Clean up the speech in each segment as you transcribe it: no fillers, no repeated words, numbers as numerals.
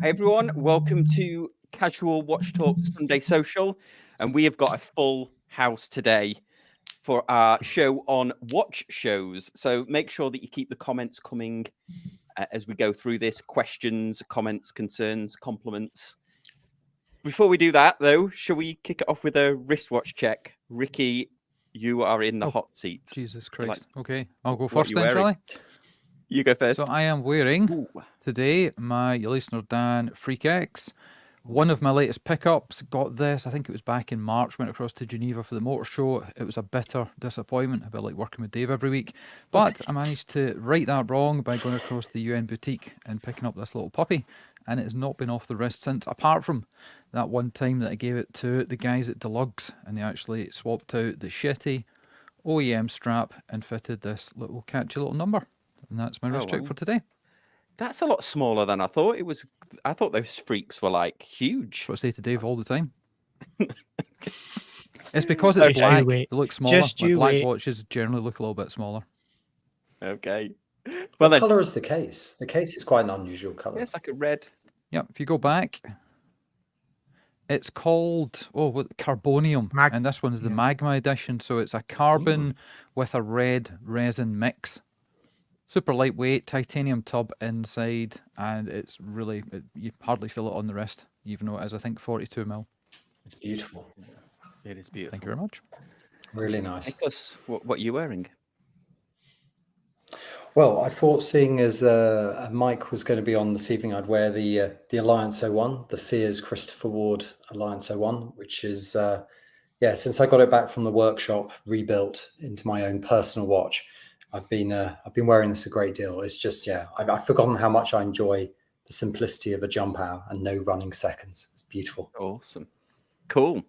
Hi everyone, welcome to Casual Watch Talk Sunday Social, and we have got a full house today for our show on watch shows. So make sure that you keep the comments coming as we go through this. Questions, comments, concerns, compliments. Before we do that, though, shall we kick it off with a wristwatch check? Ricky, you are in the hot seat. Jesus Christ. Okay, I'll go first then, wearing? shall I? You go first. So I am wearing today my listener Dan Freak X. One of my latest pickups. Got this, I think it was back in March, went across to Geneva for the motor show. It was a bitter disappointment, a bit like working with Dave every week. But I managed to right that wrong by going across the UN boutique and picking up this little puppy. And it's not been off the wrist since, apart from that one time that I gave it to the guys at Deluxe and they actually swapped out the shitty OEM strap and fitted this little catchy little number. And that's my wrist check for today. That's a lot smaller than I thought it was. I thought those freaks were like huge. That's what I say to Dave all the time. It's because it's black. They look smaller. Like black watches generally look a little bit smaller. Okay. Well, what colour is the case? The case is quite an unusual colour. Yeah, it's like a red. Yeah, if you go back, it's called carbonium, and this one's the Magma edition. So it's a carbon with a red resin mix. Super lightweight, titanium tub inside, and it's really, you hardly feel it on the wrist, even though it is, I think, 42 mil. It's beautiful. It is beautiful. Thank you very much. Really nice. Nicholas, what are you wearing? Well, I thought, seeing as Mike was going to be on this evening, I'd wear the Alliance 01, the Fears Christopher Ward Alliance 01, which is, since I got it back from the workshop, rebuilt into my own personal watch. I've been wearing this a great deal. It's just, I've forgotten how much I enjoy the simplicity of a jump out and no running seconds. It's beautiful. Awesome. Cool.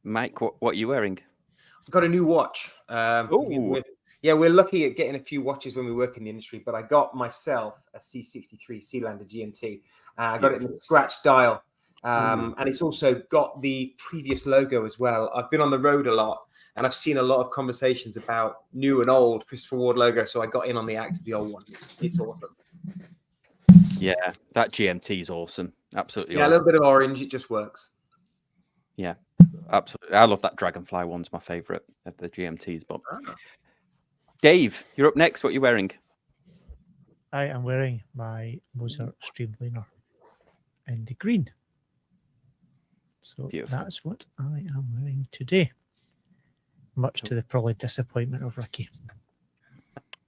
Mike, what are you wearing? I've got a new watch. We're lucky at getting a few watches when we work in the industry, but I got myself a C63 Sealander GMT. I got it in a scratch dial. And it's also got the previous logo as well. I've been on the road a lot. And I've seen a lot of conversations about new and old Christopher Ward logo, so I got in on the act of the old one. It's awesome. Yeah, that GMT is awesome. Absolutely. Yeah, awesome. A little bit of orange, it just works. Yeah, absolutely. I love that Dragonfly one's my favourite of the GMTs. But Dave, you're up next. What are you wearing? I am wearing my Mozart Streamliner in the green. So beautiful. That's what I am wearing today. Much to the probably disappointment of Ricky.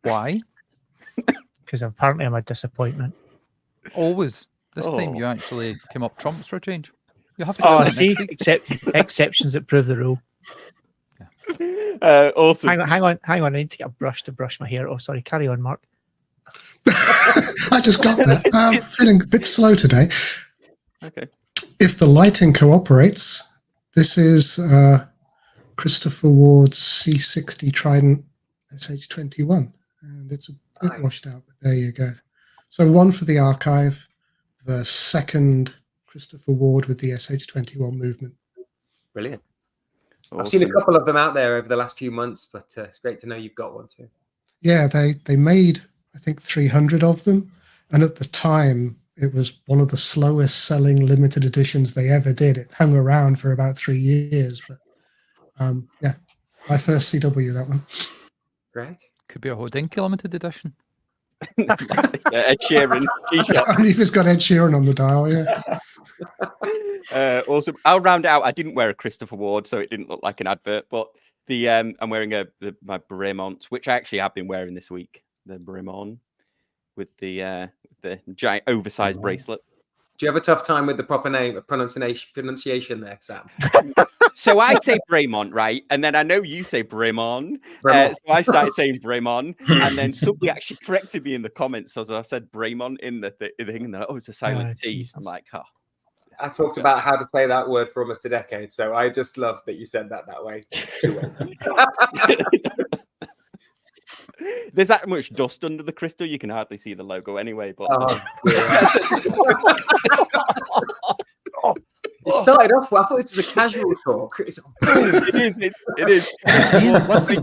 Why? Because apparently I'm a disappointment. Always. This time you actually came up trumps for a change. You have to see, exceptions that prove the rule. Yeah. Awesome. Hang on. I need to get a brush to brush my hair. Oh, sorry. Carry on, Mark. I just got that. I'm feeling a bit slow today. Okay. If the lighting cooperates, this is Christopher Ward's C60 Trident SH21, and it's a bit washed out, but there you go. So one for the archive, the second Christopher Ward with the SH21 movement. Brilliant. Awesome. I've seen a couple of them out there over the last few months, but it's great to know you've got one too. Yeah, they made, I think, 300 of them, and at the time it was one of the slowest selling limited editions they ever did. It hung around for about 3 years, but my first CW, that one. Great. Could be a Hodinky limited edition. Ed Sheeran. I mean, if it's got Ed Sheeran on the dial, Awesome. I'll round out. I didn't wear a Christopher Ward, so it didn't look like an advert, but I'm wearing my Bremont, which I actually have been wearing this week. The Bremont with the giant oversized bracelet. Do you have a tough time with the proper name, pronunciation there, Sam? So I say Bremont, right? And then I know you say Bremont. So I started saying Bremont, and then somebody actually corrected me in the comments as I said Bremont in the thing. And they're like, oh, it's a silent T. Jesus. I'm like, oh. I talked about how to say that word for almost a decade, so I just love that you said that way. There's that much dust under the crystal, you can hardly see the logo anyway. But it started off well. I thought this was a casual talk. It is.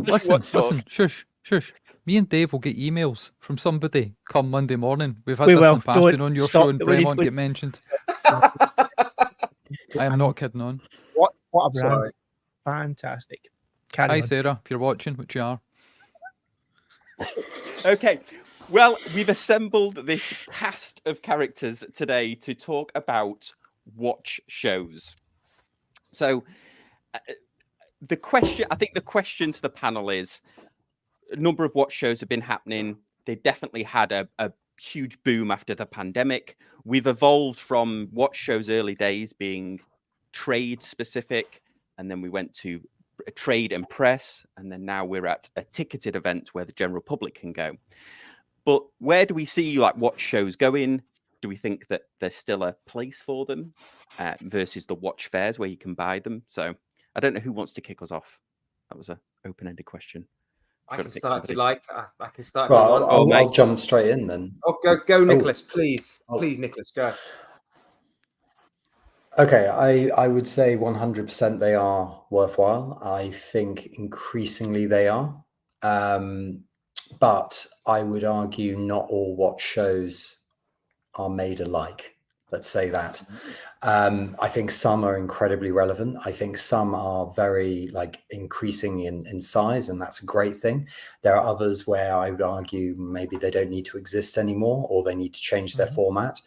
Listen. Shush. Me and Dave will get emails from somebody come Monday morning. We've had We this will. in the past, Don't been on your stop. show, and We need Bremont to- get mentioned. I am not kidding on. What a brand. Sorry. Fantastic. Carry Hi, on. Sarah, if you're watching, which you are. Okay. Well, we've assembled this cast of characters today to talk about watch shows. So, I think the question to the panel is, a number of watch shows have been happening. They definitely had a huge boom after the pandemic. We've evolved from watch shows early days being trade specific, and then we went to trade and press, and then now we're at a ticketed event where the general public can go. But where do we see like watch shows going? Do we think that there's still a place for them versus the watch fairs where you can buy them? So I don't know who wants to kick us off. That was an open-ended question. I Gotta can pick start somebody. if you like. I can start. Well, if you want. I'll jump straight in then. Oh, go, Nicholas, please. Please, Nicholas, go. Okay, I would say 100% they are worthwhile. I think increasingly they are. But I would argue not all watch shows are made alike. Let's say that. I think some are incredibly relevant. I think some are very increasing in size, and that's a great thing. There are others where I would argue maybe they don't need to exist anymore, or they need to change their format.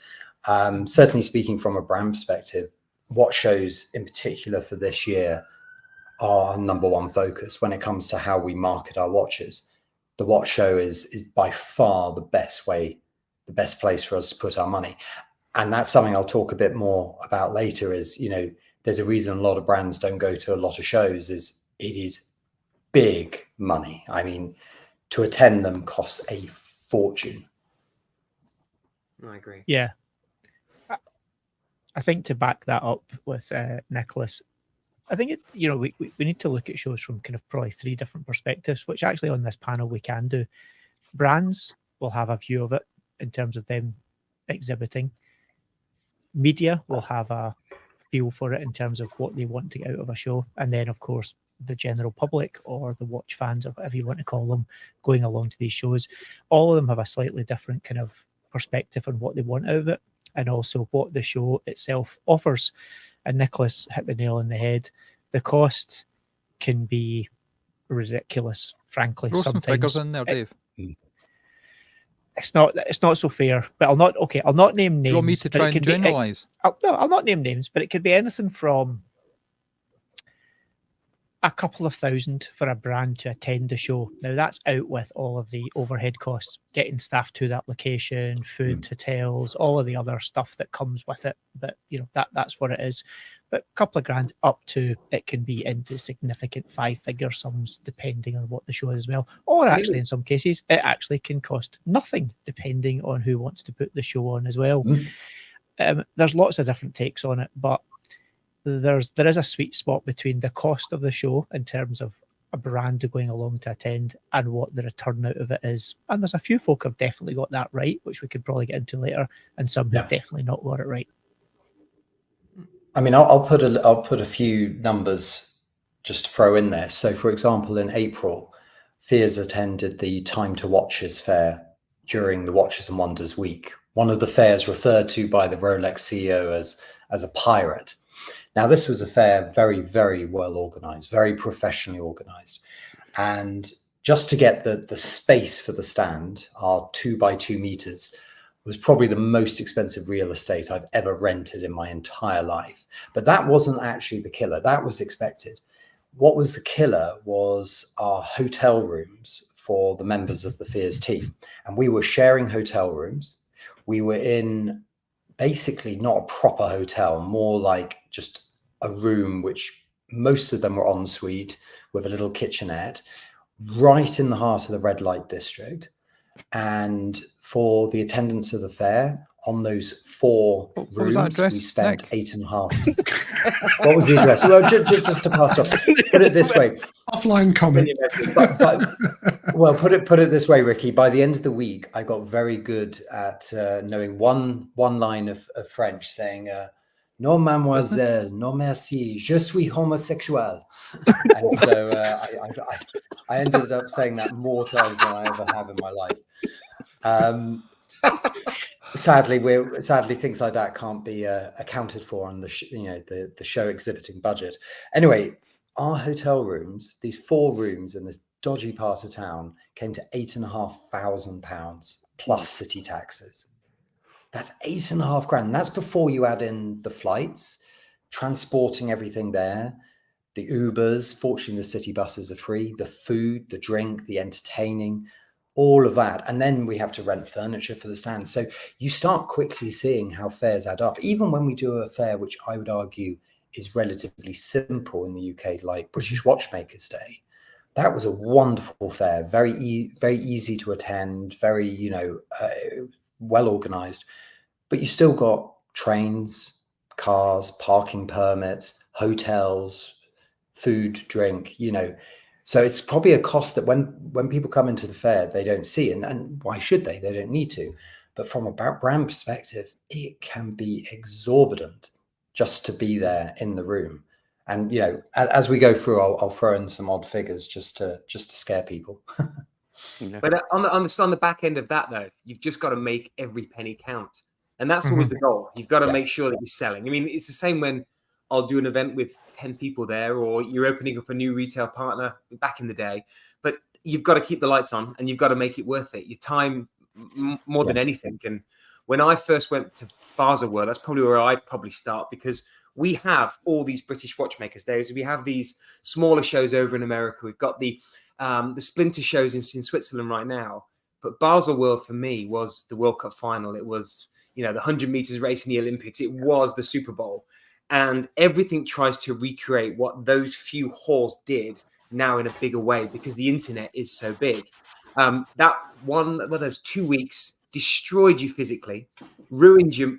Certainly speaking from a brand perspective, watch shows in particular for this year are our number one focus when it comes to how we market our watches. The watch show is by far the best place for us to put our money. And that's something I'll talk a bit more about later is, there's a reason a lot of brands don't go to a lot of shows is it is big money. I mean, to attend them costs a fortune. I agree. Yeah. I think to back that up with Nicholas, I think we need to look at shows from kind of probably three different perspectives, which actually on this panel we can do. Brands will have a view of it in terms of them exhibiting. Media will have a feel for it in terms of what they want to get out of a show. And then, of course, the general public or the watch fans or whatever you want to call them going along to these shows, all of them have a slightly different kind of perspective on what they want out of it and also what the show itself offers. And Nicholas hit the nail on the head. The cost can be ridiculous, frankly. Throw some figures in there, Dave. It's not so fair, but I'll not name names. Do you want me to try and generalise? I'll not name names, but it could be anything from a couple of thousand for a brand to attend the show. Now that's out with all of the overhead costs, getting staff to that location, food, hotels, all of the other stuff that comes with it. But that's what it is. But a couple of grand up to it can be into significant 5-figure sums depending on what the show is as well. Or actually in some cases it actually can cost nothing depending on who wants to put the show on as well. There's lots of different takes on it, but there is a sweet spot between the cost of the show in terms of a brand going along to attend and what the return out of it is. And there's a few folk have definitely got that right, which we could probably get into later, and some who've definitely not got it right. I mean, I'll put a few numbers just to throw in there. So, for example, in April, Fears attended the Time to Watches fair during the Watches and Wonders week. One of the fairs referred to by the Rolex CEO as a pirate. Now, this was a fair very, very well organized, very professionally organized. And just to get the space for the stand, our 2x2 meters, was probably the most expensive real estate I've ever rented in my entire life. But that wasn't actually the killer. That was expected. What was the killer was our hotel rooms for the members of the Fears team. And we were sharing hotel rooms. We were in basically not a proper hotel, more like just a room, which most of them were en suite with a little kitchenette, right in the heart of the red light district. And for the attendance of the fair, on those 4 rooms, we spent Nick? 8.5. What was the address? Well, just to pass off. Put it this way. Offline comment. Well, put it this way, Ricky. By the end of the week, I got very good at knowing one line of French saying, No, mademoiselle, no merci, je suis homosexuel. And so I ended up saying that more times than I ever have in my life. Sadly things like that can't be accounted for on the the show exhibiting budget. Anyway, our hotel rooms, these 4 rooms in this dodgy part of town, came to £8,500 plus city taxes. That's £8,500. That's before you add in the flights, transporting everything there, the Ubers. Fortunately, the city buses are free, the food, the drink, the entertaining, all of that. And then we have to rent furniture for the stand. So you start quickly seeing how fares add up. Even when we do a fair, which I would argue is relatively simple in the UK, like British Watchmakers Day, that was a wonderful fair, very easy to attend, very, well organized. But you still got trains, cars, parking permits, hotels, food, drink, So it's probably a cost that when people come into the fair, they don't see. And why should they? They don't need to. But from a brand perspective, it can be exorbitant just to be there in the room. And, as we go through, I'll throw in some odd figures just to scare people. But on the back end of that, though, you've just got to make every penny count. And that's always the goal. You've got to make sure that you're selling. I mean, it's the same when I'll do an event with 10 people there, or you're opening up a new retail partner back in the day. But you've got to keep the lights on and you've got to make it worth it. Your time more than anything. And when I first went to Baselworld, that's probably where I'd probably start, because we have all these British Watchmakers Days. We have these smaller shows over in America. We've got the splinter shows in Switzerland right now. But Baselworld for me was the World Cup final. It was, the 100 meters race in the Olympics. It was the Super Bowl. And everything tries to recreate what those few halls did now in a bigger way, because the internet is so big. Those 2 weeks destroyed you physically, ruined your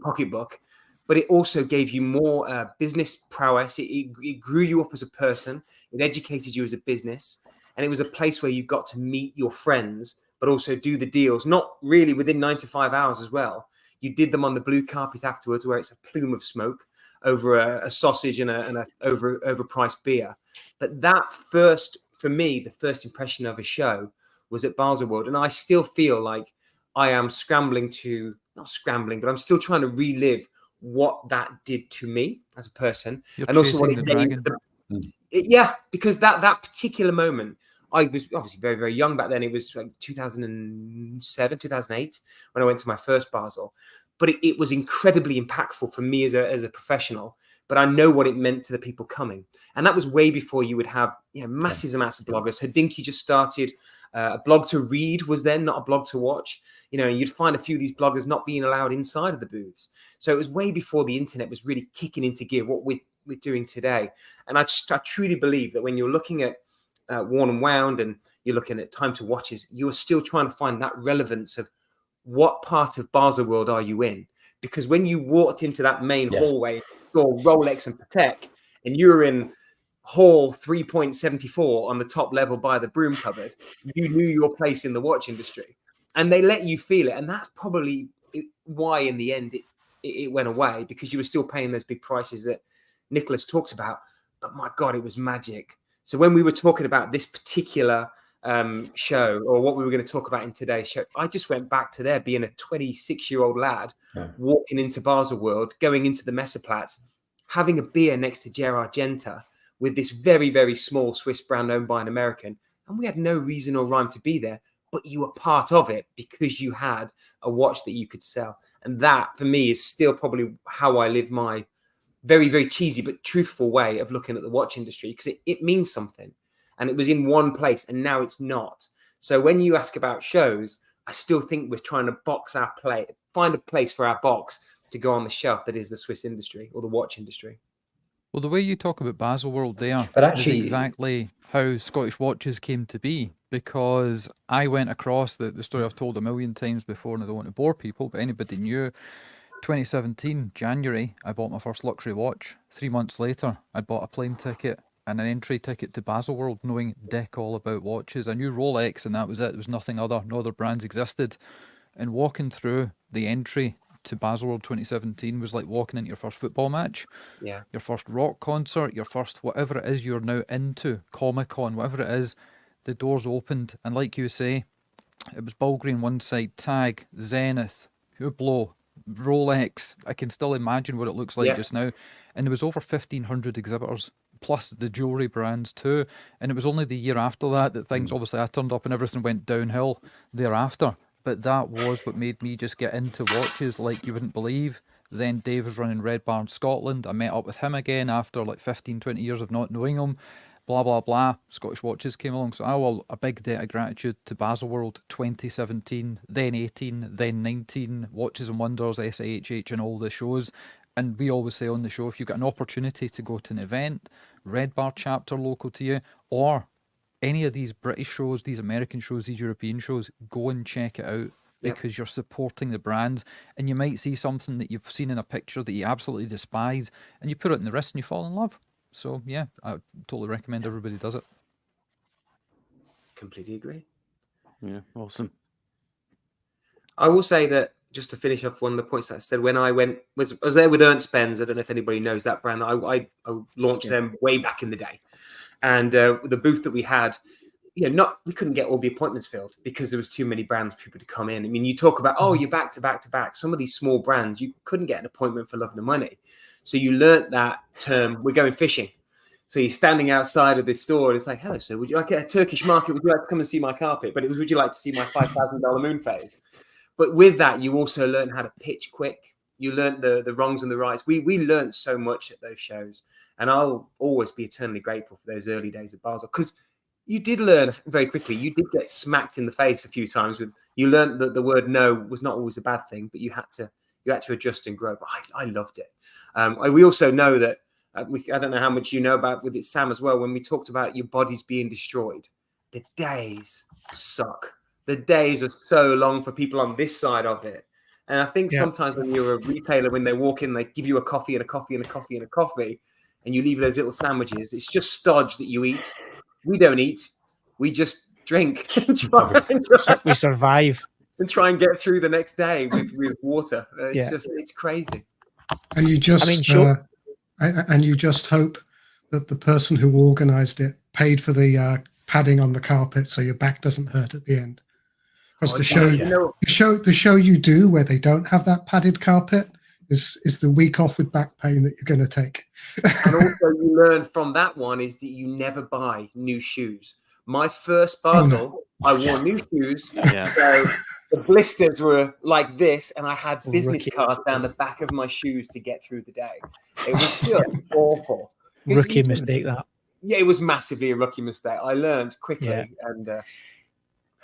pocketbook, but it also gave you more business prowess. It grew you up as a person. It educated you as a business. And it was a place where you got to meet your friends, but also do the deals, not really within 9 to 5 hours as well. You did them on the blue carpet afterwards, where it's a plume of smoke over a sausage and a overpriced beer. But that for me, the first impression of a show was at Baselworld. And I still feel like I am not scrambling, but I'm still trying to relive what that did to me as a person. You're and also what chasing the dragon. Because that particular moment, I was obviously very, very young back then. It was like 2007, 2008 when I went to my first Basel. But it was incredibly impactful for me as a professional. But I know what it meant to the people coming. And that was way before you would have massive amounts of bloggers. Hodinkee just started. A blog to read was then, not a blog to watch. You'd find a few of these bloggers not being allowed inside of the booths. So it was way before the internet was really kicking into gear, what we're doing today. And I truly believe that when you're looking at Worn and Wound and you're looking at Time to Watches, you're still trying to find that relevance of what part of Baselworld are you in? Because when you walked into that main hallway, saw Rolex and Patek, and you were in hall 3.74 on the top level by the broom cupboard, you knew your place in the watch industry, and they let you feel it. And that's probably why in the end it went away, because you were still paying those big prices that Nicholas talked about. But my God, it was magic. So when we were talking about this particular show, or what we were going to talk about in today's show, I just went back to there being a 26-year-old lad walking into Baselworld, going into the Messeplatz, having a beer next to Gerard Genta with this very, very small Swiss brand owned by an American. And we had no reason or rhyme to be there, but you were part of it because you had a watch that you could sell. And that, for me, is still probably how I live my very, very cheesy but truthful way of looking at the watch industry, because it means something. And it was in one place, and now it's not. So when you ask about shows, I still think we're trying to find a place for our box to go on the shelf that is the Swiss industry or the watch industry. Well, the way you talk about Baselworld there is exactly how Scottish Watches came to be, because I went across the story I've told a million times before, and I don't want to bore people, but anybody knew. 2017, January, I bought my first luxury watch. 3 months later, I bought a plane ticket and an entry ticket to Baselworld, knowing dick all about watches. I knew Rolex, and that was it. There was nothing other. No other brands existed. And walking through the entry to Baselworld 2017 was like walking into your first football match, your first rock concert, your first whatever it is you're now into, Comic-Con, whatever it is, the doors opened, and like you say, it was Bulgari on one side, Tag, Zenith, Hublot, Rolex. I can still imagine what it looks like just now. And there was over 1,500 exhibitors, plus the jewellery brands too. And it was only the year after that things, obviously I turned up and everything went downhill thereafter. But that was what made me just get into watches like you wouldn't believe. Then Dave was running Red Barn Scotland. I met up with him again after like 15, 20 years of not knowing him. Blah, blah, blah. Scottish Watches came along. So I owe a big debt of gratitude to Baselworld 2017, then 18, then 19, Watches and Wonders, SIHH and all the shows. And we always say on the show, if you've got an opportunity to go to an event, Red Bar chapter local to you, or any of these British shows, these American shows, these European shows, go and check it out because you're supporting the brands. And you might see something that you've seen in a picture that you absolutely despise, and you put it in the wrist and you fall in love. So, yeah, I totally recommend everybody does it. Completely agree. Yeah, awesome. I will say that, just to finish off one of the points that I said, when I was there with Ernst Benz, I don't know if anybody knows that brand. I launched them way back in the day. And the booth that we had, we couldn't get all the appointments filled because there was too many brands for people to come in. I mean, you talk about, you're back to back to back. Some of these small brands, you couldn't get an appointment for love nor money. So you learnt that term, we're going fishing. So you're standing outside of this store and it's like, hello, sir, would you like a Turkish market? Would you like to come and see my carpet? But it was, would you like to see my $5,000 moon phase? But with that, you also learn how to pitch quick. You learn the wrongs and the rights. We learned so much at those shows. And I'll always be eternally grateful for those early days at Basel, because you did learn very quickly. You did get smacked in the face a few times. You learned that the word no was not always a bad thing, but you had to adjust and grow. But I loved it. We also know that, I don't know how much you know about with it, Sam, as well, when we talked about your bodies being destroyed. The days suck. The days are so long for people on this side of it. And I think sometimes when you're a retailer, when they walk in, they give you a coffee and a coffee and a coffee and a coffee, and you leave those little sandwiches, it's just stodge that you eat. We don't eat. We just drink. We survive. And try and get through the next day with water. It's crazy. And you just, and you just hope that the person who organised it paid for the padding on the carpet so your back doesn't hurt at the end. Because the show you do where they don't have that padded carpet is the week off with back pain that you're going to take. And also you learn from that one is that you never buy new shoes. My first Basel, I wore new shoes. So the blisters were like this, and I had business cards down the back of my shoes to get through the day. It was just awful. Rookie mistake, that. Yeah, it was massively a rookie mistake. I learned quickly. And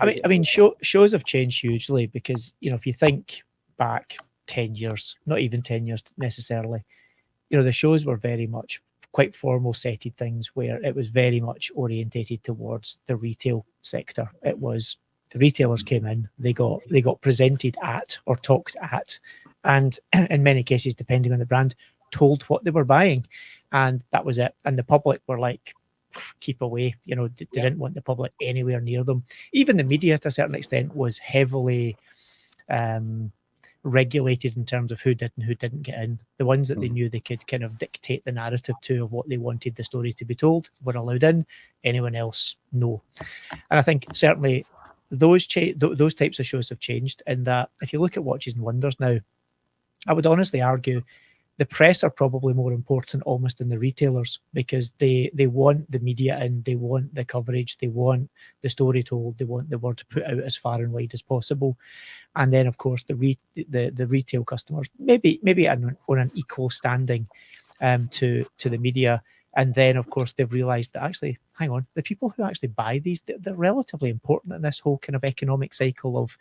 I mean, shows have changed hugely because, if you think back 10 years, not even 10 years necessarily, the shows were very much quite formal setted things where it was very much orientated towards the retail sector. It was the retailers came in, they got presented at or talked at, and in many cases, depending on the brand, told what they were buying, and that was it. And the public were like, keep away. They didn't want the public anywhere near them. Even the media, to a certain extent, was heavily regulated in terms of who did and who didn't get in. The ones that they knew they could kind of dictate the narrative to of what they wanted the story to be told were allowed in. Anyone else, no. And I think certainly those types of shows have changed in that if you look at Watches and Wonders now, I would honestly argue the press are probably more important almost than the retailers, because they want the media in, they want the coverage, they want the story told, they want the word put out as far and wide as possible. And then, of course, the retail customers, maybe on an equal standing to the media. And then, of course, they've realised that actually, hang on, the people who actually buy these, they're relatively important in this whole kind of economic cycle of,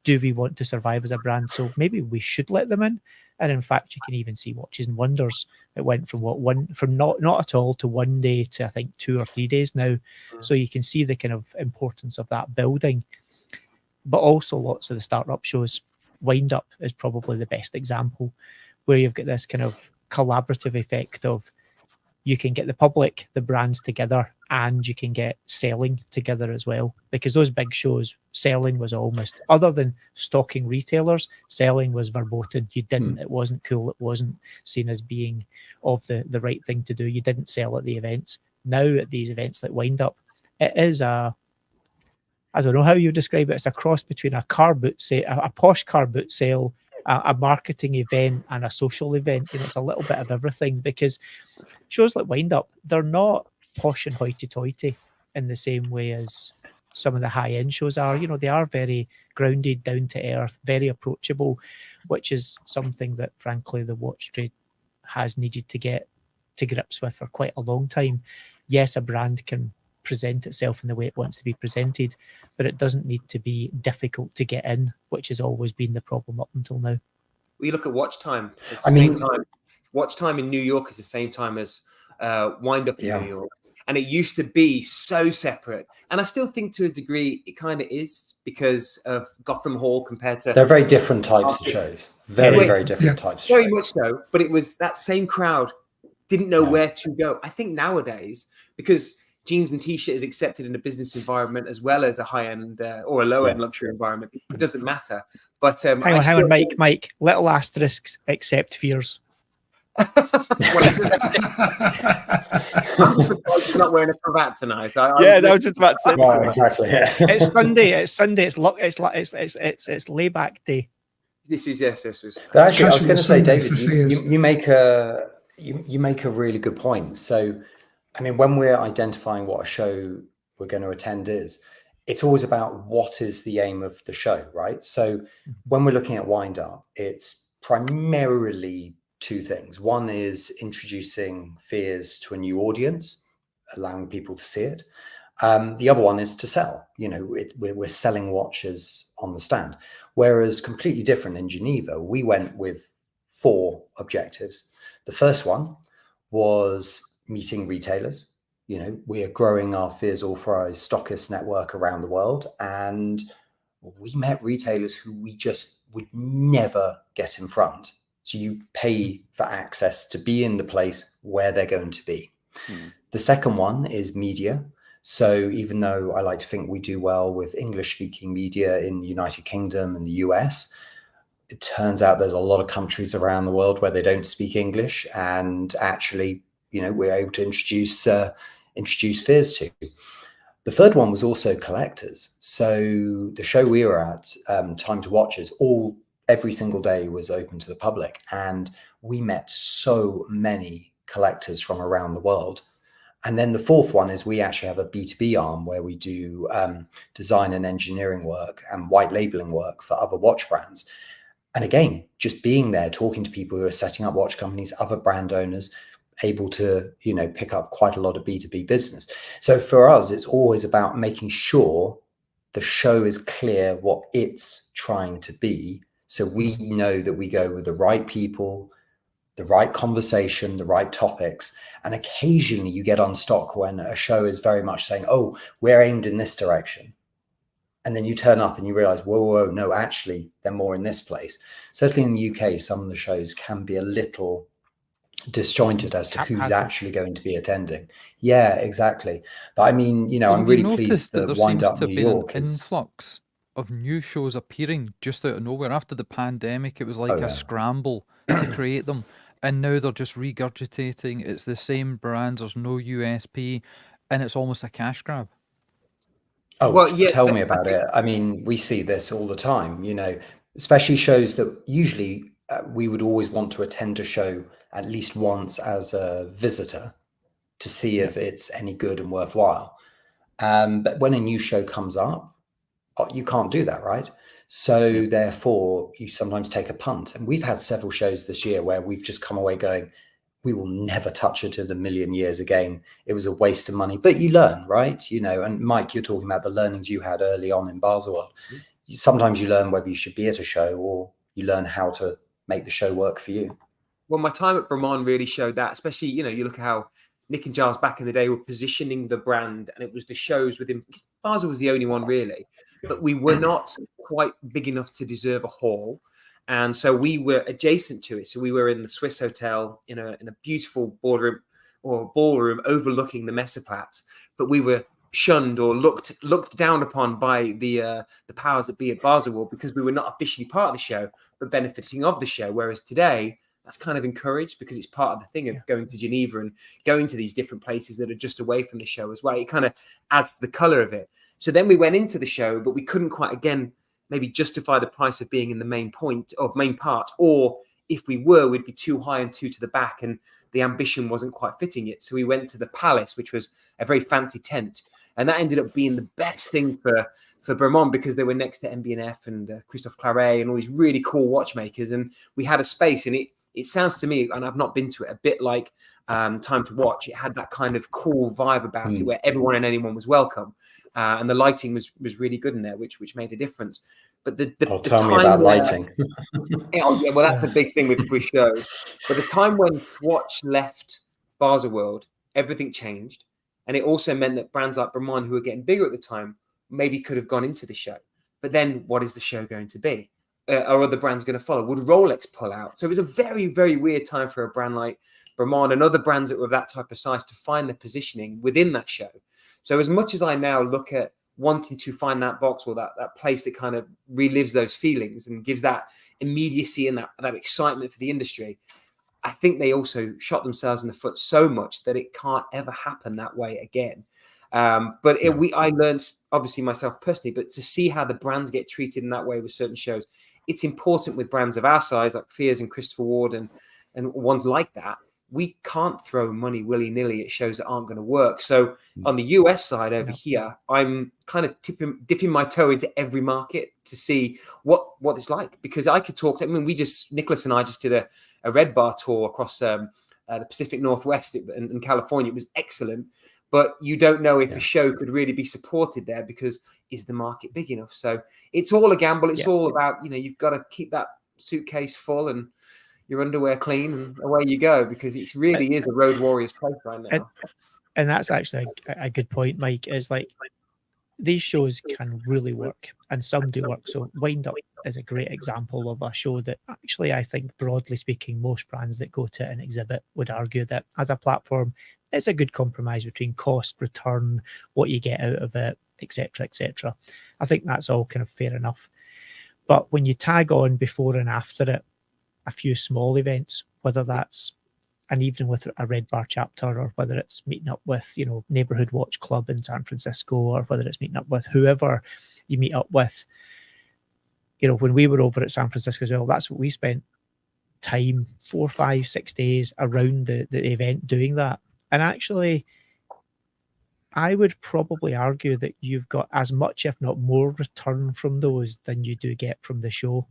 do we want to survive as a brand? So maybe we should let them in. And in fact, you can even see Watches and Wonders. It went from not at all to 1 day to I think 2 or 3 days now. So you can see the kind of importance of that building. But also lots of the startup shows. Wind Up is probably the best example, where you've got this kind of collaborative effect of you can get the public, the brands together, and you can get selling together as well. Because those big shows, selling was almost, other than stocking retailers, selling was verboten. You didn't, it wasn't cool, it wasn't seen as being of the right thing to do. You didn't sell at the events. Now at these events like Wind Up, it is I don't know how you describe it. It's a cross between a car boot a posh car boot sale, a marketing event, and a social event. It's a little bit of everything, because shows like Wind Up, they're not posh and hoity-toity in the same way as some of the high-end shows are. They are very grounded, down to earth, very approachable, which is something that, frankly, the watch trade has needed to get to grips with for quite a long time. Yes, a brand can present itself in the way it wants to be presented, but it doesn't need to be difficult to get in, which has always been the problem up until now. Well, you look at watch time. It's the same time. Watch time in New York is the same time as Wind Up in New York. And it used to be so separate. And I still think to a degree it kind of is, because of Gotham Hall compared to... They're very different types of shows. Very different types of shows. Very much so. But it was that same crowd didn't know where to go. I think nowadays, because jeans and T-shirt is accepted in a business environment as well as a high-end or a low-end luxury environment, it doesn't matter. But hang on, Mike. Little asterisks, except fears. I'm surprised he's not wearing a cravat tonight. That was just about to say. Well, exactly. Yeah. It's Sunday. It's layback day. This is yes. But actually, I was going to say, David, you make a really good point. So, I mean, when we're identifying what a show we're going to attend is, it's always about what is the aim of the show, right? So when we're looking at Wind Up, it's primarily two things. One is introducing Fears to a new audience, allowing people to see it. The other one is to sell. We're selling watches on the stand. Whereas completely different in Geneva, we went with 4 objectives. The first one was meeting retailers. We are growing our Fears authorized stockist network around the world, and we met retailers who we just would never get in front. So you pay for access to be in the place where they're going to be. The second one is media. So even though I like to think we do well with English speaking media in the United Kingdom and the US, it turns out there's a lot of countries around the world where they don't speak English, and actually, we're able to introduce Fears to. The third one was also collectors. So the show we were at, Time to Watches, every single day was open to the public, and we met so many collectors from around the world. And then the fourth one is we actually have a B2B arm where we do design and engineering work and white labeling work for other watch brands. And again, just being there, talking to people who are setting up watch companies, other brand owners, able to, pick up quite a lot of B2B business. So for us, it's always about making sure the show is clear what it's trying to be. So we know that we go with the right people, the right conversation, the right topics. And occasionally you get unstuck when a show is very much saying, oh, we're aimed in this direction. And then you turn up and you realize, whoa, no, actually, they're more in this place. Certainly in the UK, some of the shows can be a little disjointed as to who's actually going to be attending. Yeah, exactly. But I mean, I'm really pleased that Wind Up New York is an influx of new shows appearing just out of nowhere. After the pandemic, it was like a scramble to create them, and now they're just regurgitating. It's the same brands, there's no USP, and it's almost a cash grab. Oh, well, yeah, tell me about it. I mean, we see this all the time, especially shows that usually we would always want to attend a show at least once as a visitor to see if it's any good and worthwhile. But when a new show comes up, you can't do that, right? So therefore, you sometimes take a punt. And we've had several shows this year where we've just come away going, we will never touch it in a million years again. It was a waste of money, but you learn, right? And Mike, you're talking about the learnings you had early on in Baselworld. Sometimes you learn whether you should be at a show, or you learn how to make the show work for you. Well, my time at Bremont really showed that, especially, you look at how Nick and Giles back in the day were positioning the brand, and it was the shows within. Basel was the only one really, but we were not quite big enough to deserve a hall. And so we were adjacent to it. So we were in the Swiss hotel in a beautiful boardroom or ballroom overlooking the Messeplatz, but we were shunned or looked down upon by the powers that be at Baselworld because we were not officially part of the show, but benefiting of the show. Whereas today, that's kind of encouraged because it's part of the thing of going to Geneva and going to these different places that are just away from the show as well. It kind of adds to the color of it. So then we went into the show, but we couldn't quite, again, maybe justify the price of being in the main part, or if we were, we'd be too high and too to the back, and the ambition wasn't quite fitting it. So we went to the Palace, which was a very fancy tent, and that ended up being the best thing for Bremont because they were next to MB&F and Christophe Claret and all these really cool watchmakers, and we had a space, and it sounds to me, and I've not been to it, a bit like Time to Watch. It had that kind of cool vibe about it where everyone and anyone was welcome. And the lighting was really good in there, which made a difference. But tell me about lighting. Oh, yeah, well, that's a big thing with shows. But the time when Swatch left Baselworld, everything changed. And it also meant that brands like Bremont, who were getting bigger at the time, maybe could have gone into the show. But then what is the show going to be? Are other brands going to follow? Would Rolex pull out? So it was a very, very weird time for a brand like Bremont and other brands that were that type of size to find their positioning within that show. So as much as I now look at wanting to find that box or that place that kind of relives those feelings and gives that immediacy and that excitement for the industry, I think they also shot themselves in the foot so much that it can't ever happen that way again. I learned, obviously myself personally, but to see how the brands get treated in that way with certain shows, it's important with brands of our size, like Fears and Christopher Ward and ones like that. We can't throw money willy-nilly at shows that aren't going to work. So on the US side over here, I'm kind of dipping my toe into every market to see what it's like. Because I could talk, Nicholas and I just did a Red Bar tour across the Pacific Northwest and California. It was excellent. But you don't know if a show could really be supported there because is the market big enough? So it's all a gamble. It's all about, you've got to keep that suitcase full and your underwear clean and away you go, because it really is a road warrior's place right now. And that's actually a good point, Mike, is like these shows can really work and some do work. So Wind Up is a great example of a show that actually, I think, broadly speaking, most brands that go to an exhibit would argue that as a platform, it's a good compromise between cost, return, what you get out of it, etc., etc. I think that's all kind of fair enough. But when you tag on before and after it a few small events, whether that's an evening with a Red Bar chapter, or whether it's meeting up with, Neighborhood Watch Club in San Francisco, or whether it's meeting up with whoever you meet up with. When we were over at San Francisco as well, that's what we spent time, 4, 5, 6 days around the event doing that. And actually, I would probably argue that you've got as much, if not more, return from those than you do get from the show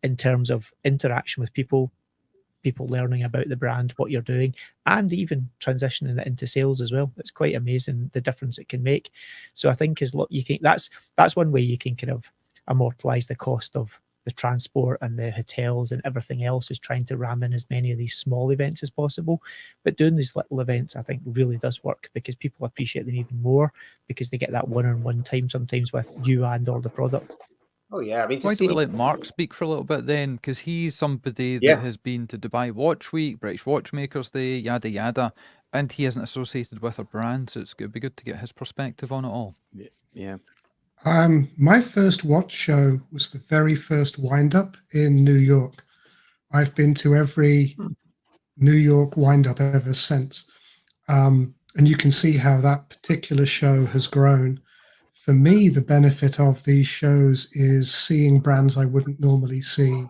in terms of interaction with people learning about the brand, what you're doing, and even transitioning it into sales as well. It's quite amazing the difference it can make. So I think that's one way you can kind of amortize the cost of the transport and the hotels and everything else, is trying to ram in as many of these small events as possible. But doing these little events, I think, really does work because people appreciate them even more because they get that one-on-one time sometimes with you and or the product. Oh, yeah. Why don't we let Mark speak for a little bit then? Because he's somebody that has been to Dubai Watch Week, British Watchmakers Day, yada, yada, and he isn't associated with a brand, so it'd be good to get his perspective on it all. Yeah. My first watch show was the very first wind-up in New York. I've been to every New York wind-up ever since. And you can see how that particular show has grown. For me, the benefit of these shows is seeing brands I wouldn't normally see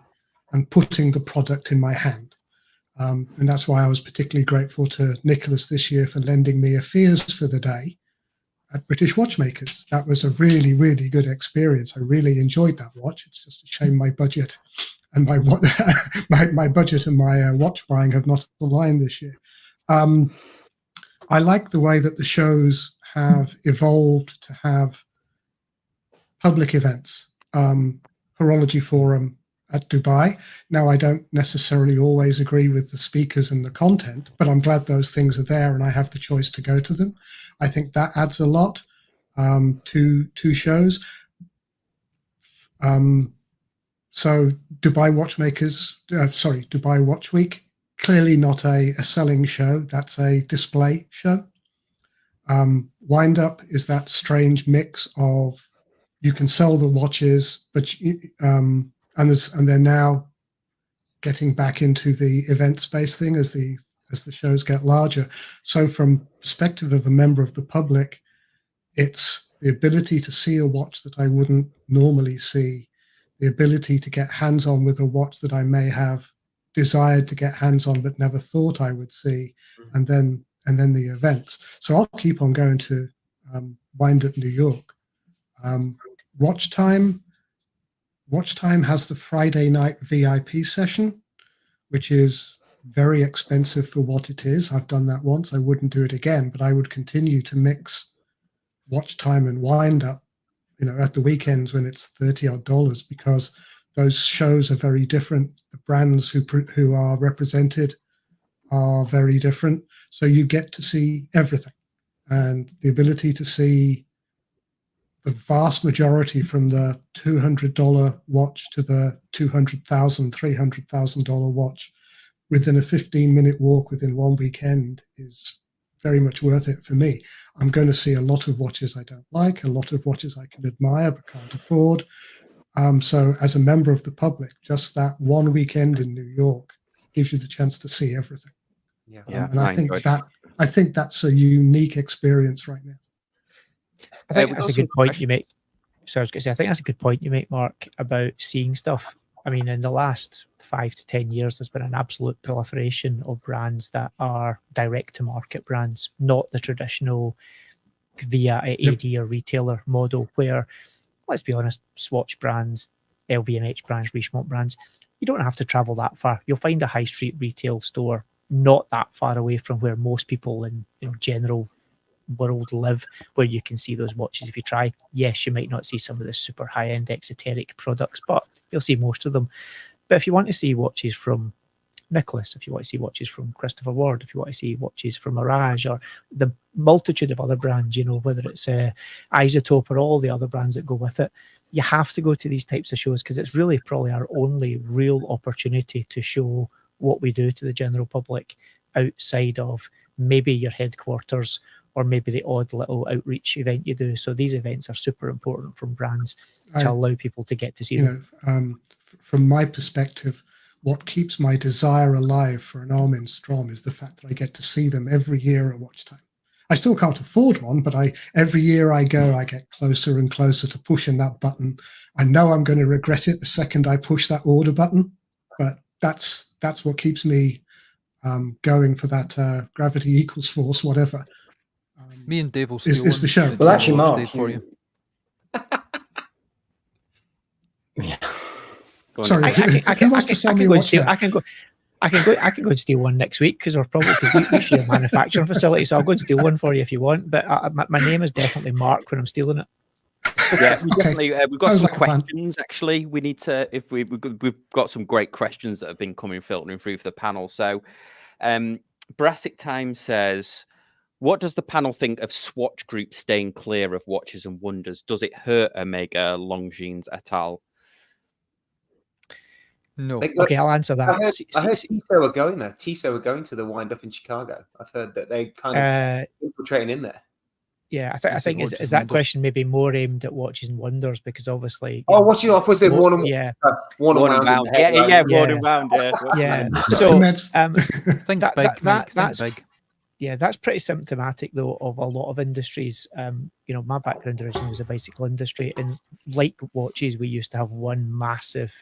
and putting the product in my hand. And that's why I was particularly grateful to Nicholas this year for lending me a Fears for the day at British Watchmakers. That was a really, really good experience. I really enjoyed that watch. It's just a shame my budget and my budget and my watch buying have not aligned this year. I like the way that the shows have evolved to have public events, Horology Forum at Dubai. Now, I don't necessarily always agree with the speakers and the content, but I'm glad those things are there and I have the choice to go to them. I think that adds a lot to shows. So Dubai Watch Week clearly not a selling show. That's a display show. Wind Up is that strange mix of you can sell the watches, but and they're now getting back into the event space thing as the shows get larger. So from perspective of a member of the public, it's the ability to see a watch that I wouldn't normally see, the ability to get hands-on with a watch that I may have desired to get hands-on but never thought I would see, and then the events. So I'll keep on going to Wind Up New York. Watch Time has the Friday night VIP session, which is very expensive for what it is. I've done that once. I wouldn't do it again, but I would continue to mix Watch Time and Wind Up, at the weekends when it's $30 because those shows are very different. The brands who are represented are very different. So you get to see everything, and the ability to see the vast majority from the $200 watch to the $200,000, $300,000 watch within a 15-minute walk within one weekend is very much worth it for me. I'm going to see a lot of watches I don't like, a lot of watches I can admire but can't afford. So as a member of the public, just that one weekend in New York gives you the chance to see everything. And I think that's a unique experience right now. I think that's a good point you make. So I was going to say, I think that's a good point you make, Mark, about seeing stuff. I mean, in the last 5 to 10 years, there's been an absolute proliferation of brands that are direct-to-market brands, not the traditional via AD or retailer model where, let's be honest, Swatch brands, LVMH brands, Richemont brands, you don't have to travel that far. You'll find a high street retail store not that far away from where most people in general world live, where you can see those watches if you try. Yes, you might not see some of the super high-end exoteric products, but you'll see most of them. But if you want to see watches from Nicholas, if you want to see watches from Christopher Ward, if you want to see watches from Mirage or the multitude of other brands, whether it's Isotope or all the other brands that go with it, you have to go to these types of shows because it's really probably our only real opportunity to show what we do to the general public outside of maybe your headquarters or maybe the odd little outreach event you do. So these events are super important from brands to allow people to get to see them. From my perspective, what keeps my desire alive for an Armin Strom is the fact that I get to see them every year at Watch Time. I still can't afford one, but every year I go, I get closer and closer to pushing that button. I know I'm going to regret it the second I push that order button, but that's what keeps me going for that gravity equals force, whatever. Me and Dave will steal is the show. Well, actually, Mark, for you. Yeah. Sorry, who wants to sell me a watch? I can go and steal one next week because we share a manufacturing facility, so I'll go and steal one for you if you want. But my name is definitely Mark when I'm stealing it. Yeah, we've got some questions. Actually, we need to. If we've got some great questions that have been filtering through for the panel. So, Brassic Time says, what does the panel think of Swatch Group staying clear of Watches and Wonders? Does it hurt Omega, Longines et al.? No. Okay, I'll answer that. I heard Tissot were going there. Tissot were going to the Wind Up in Chicago. I've heard that they kind of infiltrating in there. Yeah, I think is that question maybe more aimed at Watches and Wonders because obviously. Watching off was it one and one round? Yeah, one and round. Yeah. So that's big. Yeah, that's pretty symptomatic though of a lot of industries. My background originally was a bicycle industry, and like watches, we used to have one massive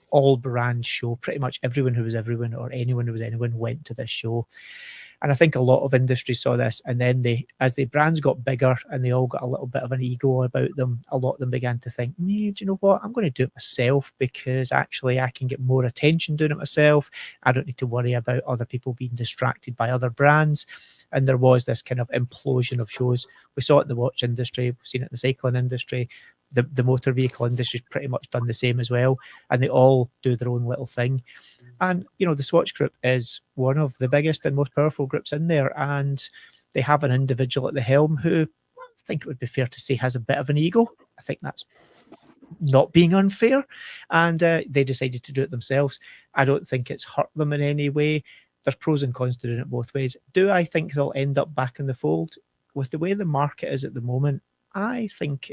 all brand show. Pretty much everyone who was everyone or anyone who was anyone went to this show. And I think a lot of industries saw this, and then as the brands got bigger and they all got a little bit of an ego about them, a lot of them began to think, do you know what? I'm going to do it myself because actually I can get more attention doing it myself. I don't need to worry about other people being distracted by other brands. And there was this kind of implosion of shows. We saw it in the watch industry. We've seen it in the cycling industry. The motor vehicle industry's pretty much done the same as well, and they all do their own little thing. And the Swatch Group is one of the biggest and most powerful groups in there, and they have an individual at the helm who I think it would be fair to say has a bit of an ego. I think that's not being unfair, and they decided to do it themselves. I don't think it's hurt them in any way. there's pros and cons to doing it both ways. Do I think they'll end up back in the fold? With the way the market is at the moment, I think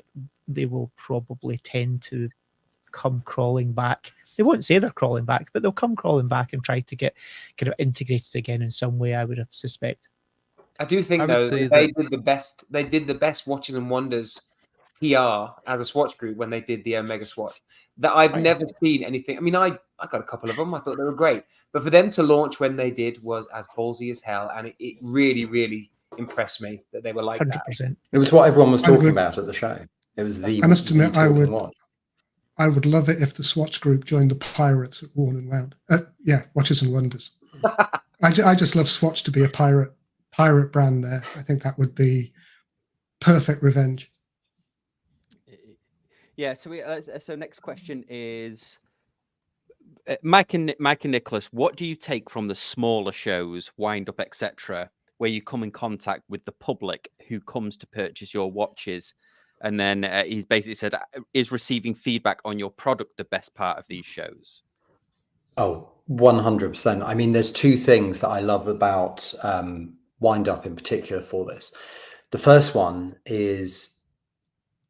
they will probably tend to come crawling back. They won't say they're crawling back, but they'll come crawling back and try to get kind of integrated again in some way, I would have suspect. I do think though they did the best. They did the best Watches and Wonders PR as a Swatch group when they did the Omega Swatch. That I've never seen anything. I mean, I got a couple of them. I thought they were great, but for them to launch when they did was as ballsy as hell, and it really, really impressed me that they were like 100%. That. It was what everyone was talking about at the show. It was the. I must admit, I would love it if the Swatch group joined the pirates at Worn and Wound. Watches and Wonders. I just love Swatch to be a pirate brand there. I think that would be perfect revenge. Yeah. So next question is Mike and Nicholas. What do you take from the smaller shows, Wind Up, etc., where you come in contact with the public who comes to purchase your watches? And then he's basically said, is receiving feedback on your product the best part of these shows? Oh, 100%. I mean, there's two things that I love about Wind Up in particular for this. The first one is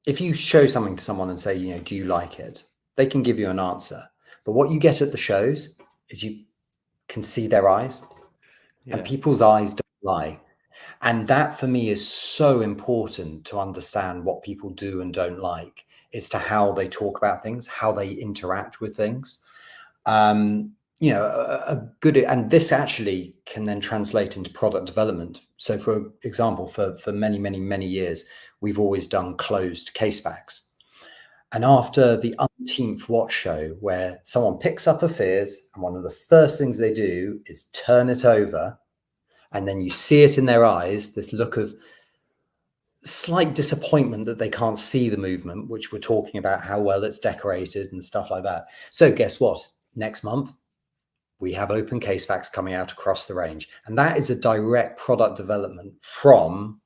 if you show something to someone and say, do you like it? They can give you an answer. But what you get at the shows is you can see their eyes, and people's eyes don't lie. And that for me is so important to understand what people do and don't like as to how they talk about things, how they interact with things. And this actually can then translate into product development. So for example, for many, many, many years, we've always done closed case backs. And after the umpteenth watch show where someone picks up a Fears and one of the first things they do is turn it over, and then you see it in their eyes, this look of slight disappointment that they can't see the movement, which we're talking about how well it's decorated and stuff like that. So guess what? Next month, we have open case backs coming out across the range. And that is a direct product development from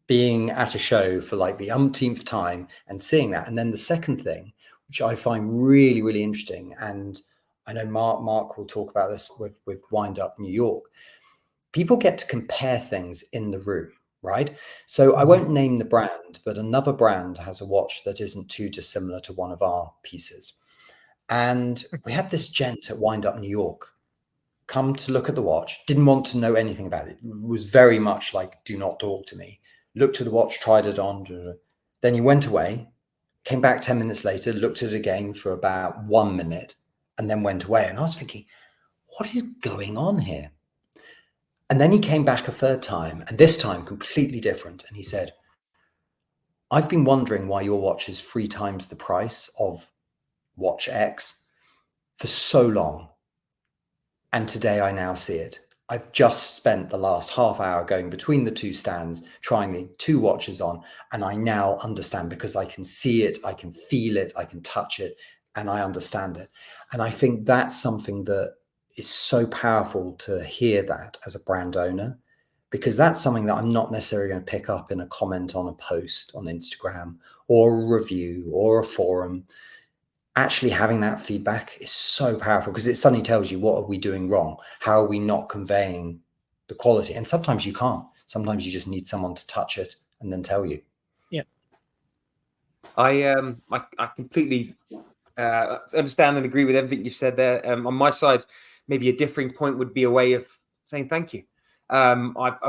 being at a show for like the umpteenth time and seeing that. And then the second thing, which I find really, really interesting, and I know Mark will talk about this with Wind Up New York, people get to compare things in the room, right? So I won't name the brand, but another brand has a watch that isn't too dissimilar to one of our pieces. And we had this gent at Wind Up New York come to look at the watch, didn't want to know anything about it. It was very much like, do not talk to me. Looked at the watch, tried it on. Then he went away, came back 10 minutes later, looked at it again for about 1 minute, and then went away. And I was thinking, what is going on here? And then he came back a third time, and this time completely different. And he said, I've been wondering why your watch is 3 times the price of watch X for so long. And today I now see it. I've just spent the last half hour going between the two stands, trying the two watches on, and I now understand because I can see it, I can feel it, I can touch it, and I understand it. And I think that's something that is so powerful to hear that as a brand owner, because that's something that I'm not necessarily going to pick up in a comment on a post on Instagram or a review or a forum. Actually having that feedback is so powerful because it suddenly tells you, what are we doing wrong? How are we not conveying the quality? And sometimes you can't. Sometimes you just need someone to touch it and then tell you. Yeah. I completely understand and agree with everything you've said there. On my side, maybe a differing point would be a way of saying thank you.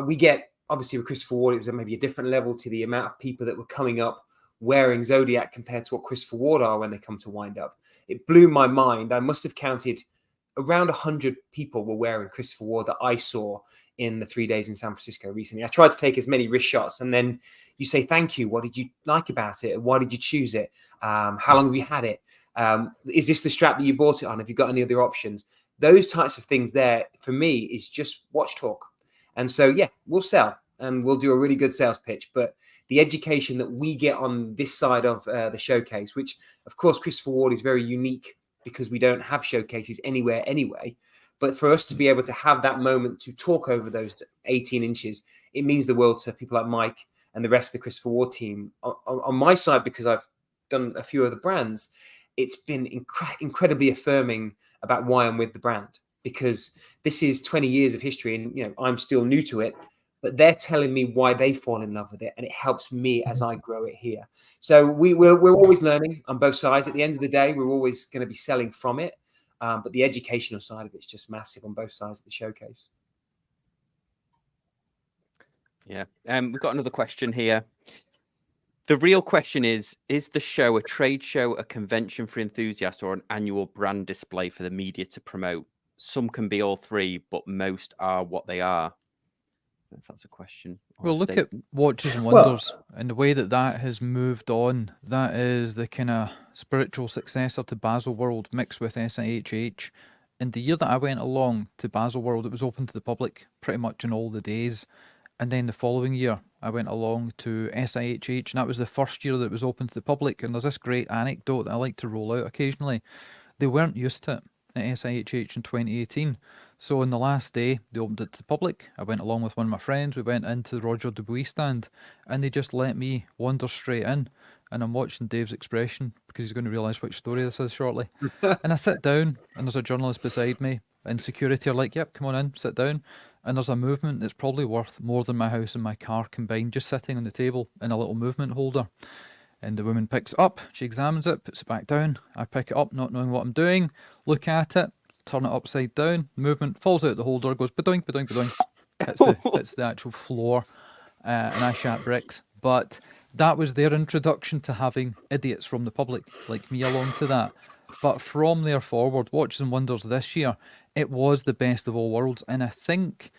We get, obviously with Christopher Ward, it was maybe a different level to the amount of people that were coming up wearing Zodiac compared to what Christopher Ward are when they come to Wind Up. It blew my mind. I must have counted around 100 people were wearing Christopher Ward that I saw in the 3 days in San Francisco recently. I tried to take as many wrist shots, and then you say, thank you. What did you like about it? Why did you choose it? How long have you had it? Is this the strap that you bought it on? Have you got any other options? Those types of things there, for me, is just watch talk. And so, yeah, we'll sell and we'll do a really good sales pitch. But the education that we get on this side of the showcase, which, of course, Christopher Ward is very unique because we don't have showcases anywhere anyway. But for us to be able to have that moment to talk over those 18 inches, it means the world to people like Mike and the rest of the Christopher Ward team. On my side, because I've done a few other brands, it's been incredibly affirming about why I'm with the brand. because this is 20 years of history, and you know I'm still new to it. But they're telling me why they fall in love with it, and it helps me as I grow it here. So we're always learning on both sides. At the end of the day, we're always going to be selling from it, but the educational side of it's just massive on both sides of the showcase. Yeah, we've got another question here. The real question is the show a trade show, a convention for enthusiasts, or an annual brand display for the media to promote? Some can be all three, but most are what they are. If that's a question. Well, look at Watches and Wonders and the way that has moved on. That is the kind of spiritual successor to Baselworld mixed with SIHH. And the year that I went along to Baselworld, it was open to the public pretty much in all the days. And then the following year, I went along to SIHH, and that was the first year that it was open to the public. And there's this great anecdote that I like to roll out occasionally. They weren't used to it at SIHH in 2018. So on the last day, they opened it to the public. I went along with one of my friends. We went into the Roger Dubuis stand, and they just let me wander straight in. And I'm watching Dave's expression because he's going to realise which story this is shortly. And I sit down, and there's a journalist beside me, and security are like, yep, come on in, sit down. And there's a movement that's probably worth more than my house and my car combined, just sitting on the table in a little movement holder. And the woman picks it up, she examines it, puts it back down. I pick it up, not knowing what I'm doing, look at it, turn it upside down, movement falls out the holder, goes badoink, badoink, badoink, hits the actual floor, and I shat bricks. But that was their introduction to having idiots from the public like me along to that. But from there forward, Watches and Wonders this year, it was the best of all worlds. And I think,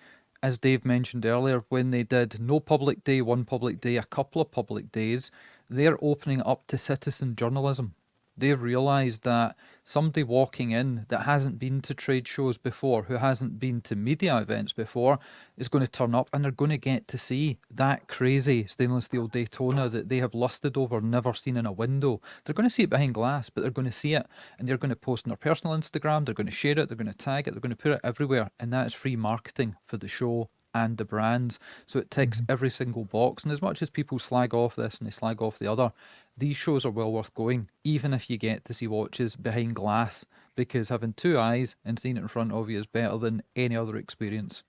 as Dave mentioned earlier, when they did no public day, one public day, a couple of public days, they're opening it up to citizen journalism. They've realised that somebody walking in that hasn't been to trade shows before, who hasn't been to media events before, is going to turn up and they're going to get to see that crazy stainless steel Daytona that they have lusted over, never seen in a window. They're going to see it behind glass, but they're going to see it, and they're going to post on their personal Instagram, they're going to share it, they're going to tag it, they're going to put it everywhere, and that is free marketing for the show and the brands. So it ticks every single box. And as much as people slag off this and they slag off the other, these shows are well worth going, even if you get to see watches behind glass, because having two eyes and seeing it in front of you is better than any other experience.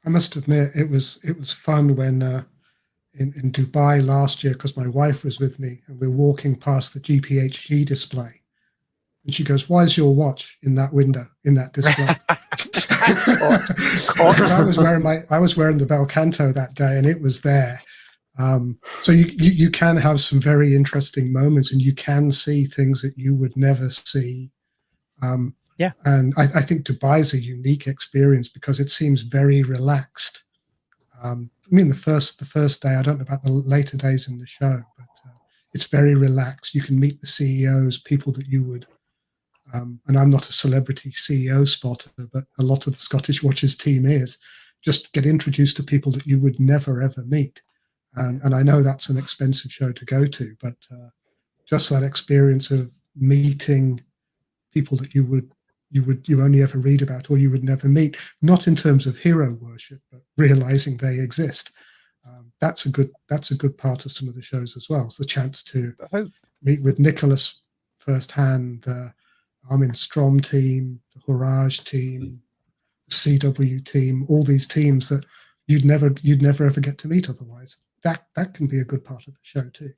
I must admit, it was fun when in Dubai last year, because my wife was with me, and we were walking past the GPHG display, and she goes, "Why is your watch in that window, in that display?" I was wearing the Belcanto that day, and it was there. So you can have some very interesting moments, and you can see things that you would never see. Yeah. And I think Dubai is a unique experience because it seems very relaxed. I mean, the first day, I don't know about the later days in the show, but it's very relaxed. You can meet the CEOs, people that you would, and I'm not a celebrity CEO spotter, but a lot of the Scottish Watches team is, just get introduced to people that you would never, ever meet. And I know that's an expensive show to go to, but just that experience of meeting people that you only ever read about or you would never meet, not in terms of hero worship, but realizing they exist. That's a good part of some of the shows as well. It's the chance to meet with Nicholas firsthand, Armin Strom team, the Horage team, the CW team, all these teams that you'd never ever get to meet otherwise. That can be a good part of the show too.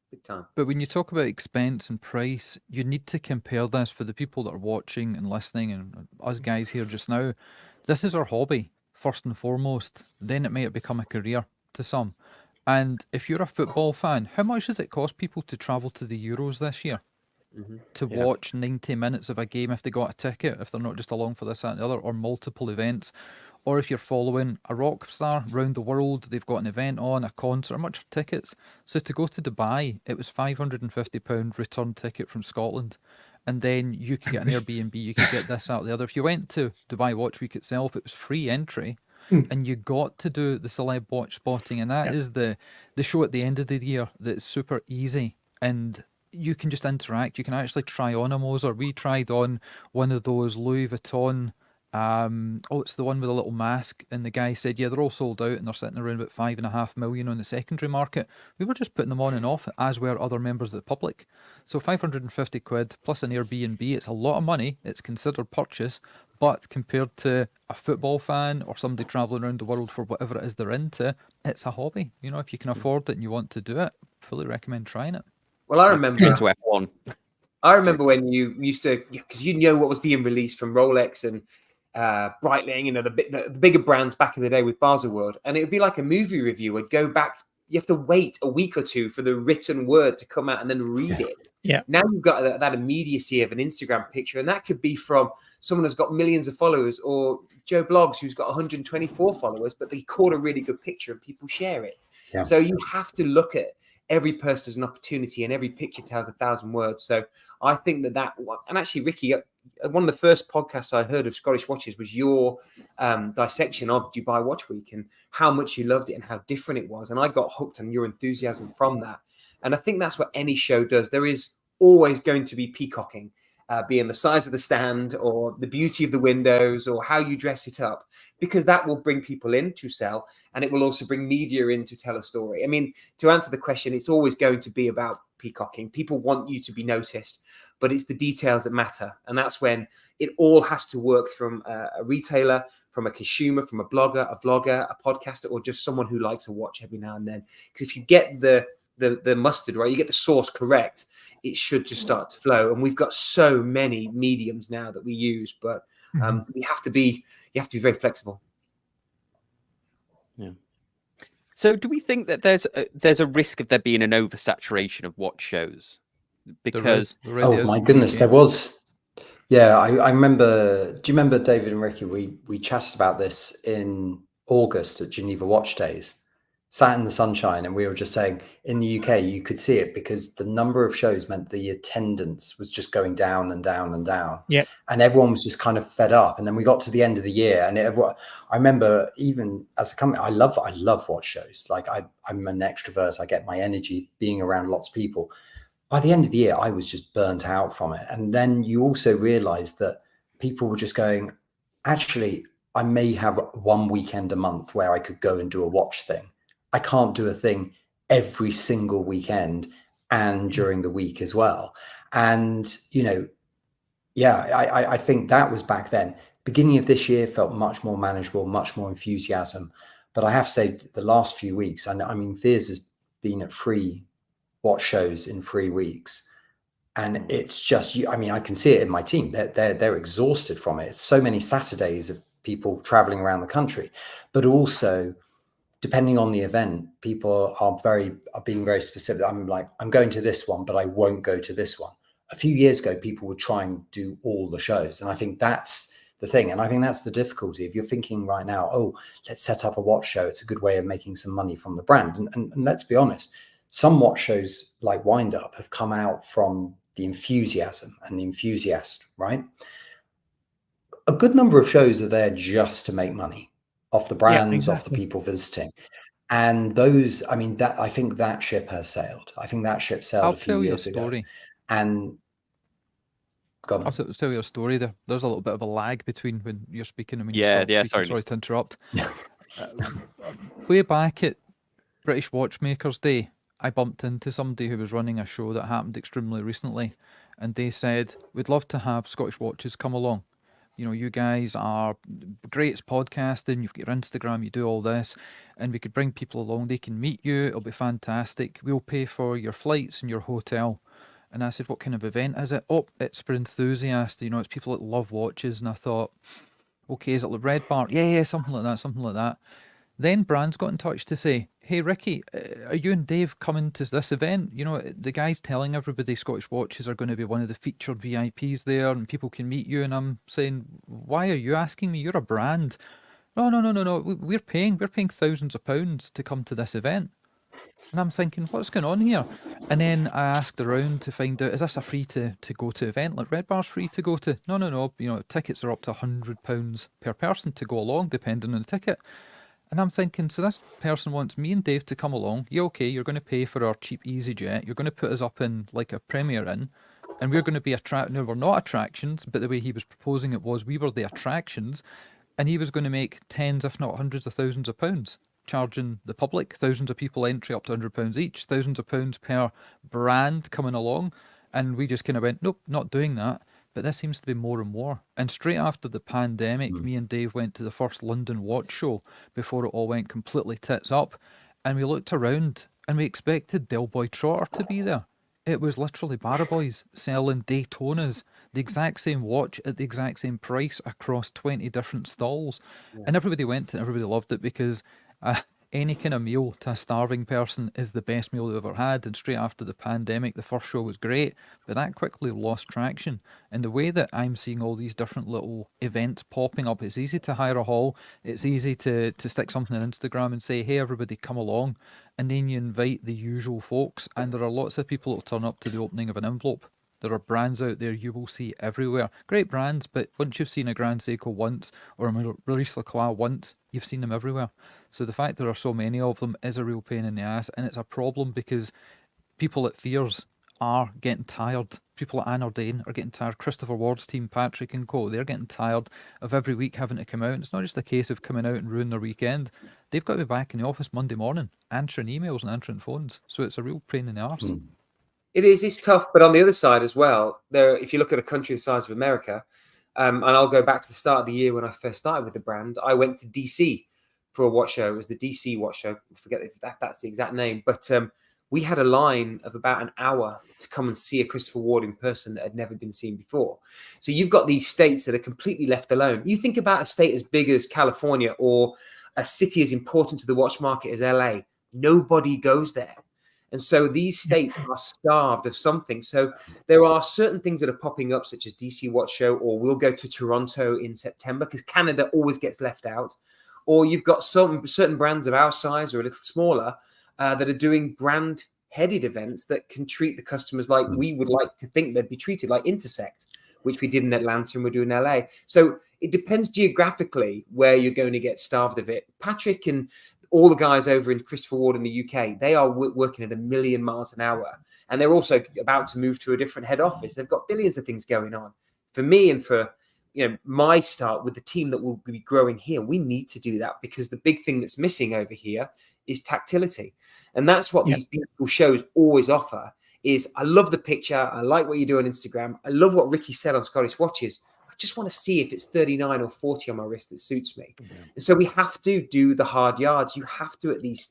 Big time. But when you talk about expense and price, you need to compare this for the people that are watching and listening, and us guys here just now. This is our hobby, first and foremost. Then it might become a career to some. And if you're a football fan, how much does it cost people to travel to the Euros this year? To watch 90 minutes of a game if they got a ticket, if they're not just along for this, that, and the other, or multiple events. Or if you're following a rock star around the world, they've got an event on, a concert, how much are tickets? So to go to Dubai, it was £550 return ticket from Scotland. And then you could get an Airbnb, you could get this, that, the other. If you went to Dubai Watch Week itself, it was free entry. And you got to do the celeb watch spotting. And that is the show at the end of the year that's super easy. And you can just interact. You can actually try on a Moser. We tried on one of those Louis Vuitton, it's the one with a little mask, and the guy said, yeah, they're all sold out and they're sitting around about 5.5 million on the secondary market. We were just putting them on and off, as were other members of the public. So 550 quid plus an Airbnb, it's a lot of money, it's considered purchase, But compared to a football fan or somebody traveling around the world for whatever it is they're into, it's a hobby. You know, if you can afford it and you want to do it, fully recommend trying it. Well, I remember to F1. I remember when you used to, because you know what was being released from Rolex and Breitling, you know, the bigger brands back in the day with Baselworld, and it would be like a movie review. Would go back. You have to wait a week or two for the written word to come out and then read it. Yeah. Now you've got that immediacy of an Instagram picture, and that could be from someone who's got millions of followers, or Joe Blogs who's got 124 followers, but they caught a really good picture and people share it. Yeah. So you have to look at every post as an opportunity, and every picture tells 1,000 words. So I think that, and actually, Ricky, one of the first podcasts I heard of Scottish watches was your dissection of Dubai Watch Week and how much you loved it and how different it was. And I got hooked on your enthusiasm from that. And I think that's what any show does. There is always going to be peacocking, being the size of the stand or the beauty of the windows or how you dress it up, because that will bring people in to sell, and it will also bring media in to tell a story. I mean, to answer the question, it's always going to be about peacocking. People want you to be noticed, but it's the details that matter. And that's when it all has to work from a retailer, from a consumer, from a blogger, a vlogger, a podcaster, or just someone who likes a watch every now and then. Because if you get the mustard right, you get the sauce correct, it should just start to flow. And we've got so many mediums now that we use, but you have to be very flexible. Yeah. So do we think that there's a risk of there being an oversaturation of watch shows? Because oh my goodness, there was. Yeah, I remember. Do you remember, David and Ricky? We chatted about this in August at Geneva Watch Days. Sat in the sunshine, and we were just saying in the UK you could see it because the number of shows meant the attendance was just going down and down and down. Yeah, and everyone was just kind of fed up. And then we got to the end of the year, and I remember, even as a company, I love watch shows. Like I'm an extrovert. I get my energy being around lots of people. By the end of the year, I was just burnt out from it. And then you also realize that people were just going, actually, I may have one weekend a month where I could go and do a watch thing. I can't do a thing every single weekend and during the week as well. And, you know, yeah, I think that was back then. Beginning of this year felt much more manageable, much more enthusiasm. But I have to say, the last few weeks, and I mean, Fears has been at 3 watch shows in 3 weeks. And it's just, I mean, I can see it in my team. They're exhausted from it. It's so many Saturdays of people traveling around the country, but also, depending on the event, people are being very specific. I'm like, I'm going to this one, but I won't go to this one. A few years ago, people would try and do all the shows. And I think that's the thing. And I think that's the difficulty. If you're thinking right now, oh, let's set up a watch show, it's a good way of making some money from the brand. And let's be honest, some watch shows like Wind Up have come out from the enthusiasm and the enthusiast, right? A good number of shows are there just to make money off the brands, off the people visiting. And those, I mean, I think that ship has sailed. I think that ship sailed a few years ago. And I'll tell you a story there. There's a little bit of a lag between when you're speaking and when you stop speaking. Sorry to interrupt. Way back at British Watchmakers Day, I bumped into somebody who was running a show that happened extremely recently, and they said, we'd love to have Scottish Watches come along. You know, you guys are great at podcasting, you've got your Instagram, you do all this, and we could bring people along, they can meet you, it'll be fantastic, we'll pay for your flights and your hotel. And I said, what kind of event is it? Oh, it's for enthusiasts, you know, it's people that love watches. And I thought, okay, is it like Red Bar? Yeah, something like that. Then brands got in touch to say, hey, Ricky, are you and Dave coming to this event? You know, the guy's telling everybody Scottish Watches are going to be one of the featured VIPs there and people can meet you. And I'm saying, why are you asking me? You're a brand. No. We're paying thousands of pounds to come to this event. And I'm thinking, what's going on here? And then I asked around to find out, is this a free to go to event? Like Red Bar's free to go to? No. You know, tickets are up to £100 per person to go along, depending on the ticket. And I'm thinking, so this person wants me and Dave to come along. Yeah, okay, you're going to pay for our cheap EasyJet. You're going to put us up in like a Premier Inn. And we're going to be no, we're not attractions, but the way he was proposing it was we were the attractions. And he was going to make tens, if not hundreds of thousands of pounds, charging the public, thousands of people entry up to £100 each, thousands of pounds per brand coming along. And we just kind of went, nope, not doing that. but this seems to be more and more. And straight after the pandemic, me and Dave went to the first London watch show before it all went completely tits up, and we looked around and we expected Del Boy Trotter to be there. It was literally Barra Boys selling Daytonas, the exact same watch at the exact same price across 20 different stalls. Yeah. And everybody went and everybody loved it because any kind of meal to a starving person is the best meal they've ever had. And straight after the pandemic, the first show was great, but that quickly lost traction. And the way that I'm seeing all these different little events popping up, it's easy to hire a hall, it's easy to stick something on Instagram and say, hey, everybody come along. And then you invite the usual folks, and there are lots of people that will turn up to the opening of an envelope. There are brands out there you will see everywhere. Great brands, but once you've seen a Grand Seiko once or a Maurice Lacroix once, you've seen them everywhere. So the fact there are so many of them is a real pain in the ass, and it's a problem because people at Fears are getting tired. People at Anordane are getting tired. Christopher Ward's team, Patrick and co, they're getting tired of every week having to come out. And it's not just a case of coming out and ruin their weekend. They've got to be back in the office Monday morning, answering emails and answering phones. So it's a real pain in the arse. It is. It's tough. But on the other side as well, if you look at a country the size of America, and I'll go back to the start of the year when I first started with the brand, I went to DC for a watch show. It was the DC watch show. I forget if that's the exact name. But we had a line of about an hour to come and see a Christopher Ward in person that had never been seen before. So you've got these states that are completely left alone. You think about a state as big as California or a city as important to the watch market as LA. Nobody goes there. And so these states are starved of something. So there are certain things that are popping up, such as DC Watch Show, or we'll go to Toronto in September because Canada always gets left out. Or you've got certain brands of our size or a little smaller that are doing brand-headed events that can treat the customers like we would like to think they'd be treated, like Intersect, which we did in Atlanta and we're doing in LA. So it depends geographically where you're going to get starved of it. Patrick and all the guys over in Christopher Ward in the UK, they are working at 1,000,000 miles an hour. And they're also about to move to a different head office. They've got billions of things going on. For me and for my start with the team that will be growing here, we need to do that because the big thing that's missing over here is tactility. And that's what these beautiful shows always offer is I love the picture. I like what you do on Instagram. I love what Ricky said on Scottish Watches. I just want to see if it's 39 or 40 on my wrist that suits me. And so we have to do the hard yards. You have to at these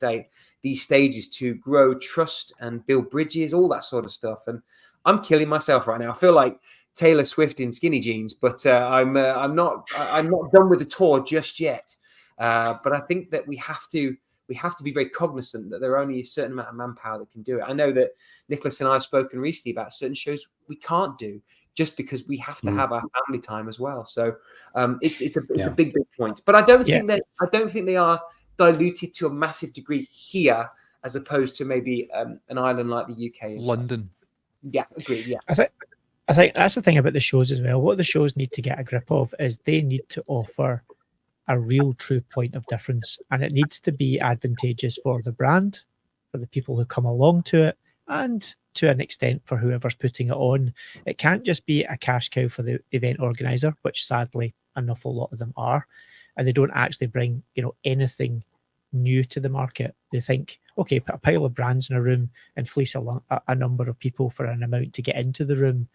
stages to grow trust and build bridges, all that sort of stuff. And I'm killing myself right now. I feel like Taylor Swift in skinny jeans, but I'm not done with the tour just yet. But I think that we have to be very cognizant that there are only a certain amount of manpower that can do it. I know that Nicholas and I have spoken recently about certain shows we can't do just because we have to have our family time as well. So it's a big point. But I don't think they are diluted to a massive degree here as opposed to maybe an island like the UK. London. Well. Yeah, agreed. Yeah. I think that's the thing about the shows as well. What the shows need to get a grip of is they need to offer a real true point of difference, and it needs to be advantageous for the brand, for the people who come along to it, and to an extent for whoever's putting it on. It can't just be a cash cow for the event organizer, which sadly an awful lot of them are, and they don't actually bring anything new to the market. They think, okay, put a pile of brands in a room and fleece a number of people for an amount to get into the room.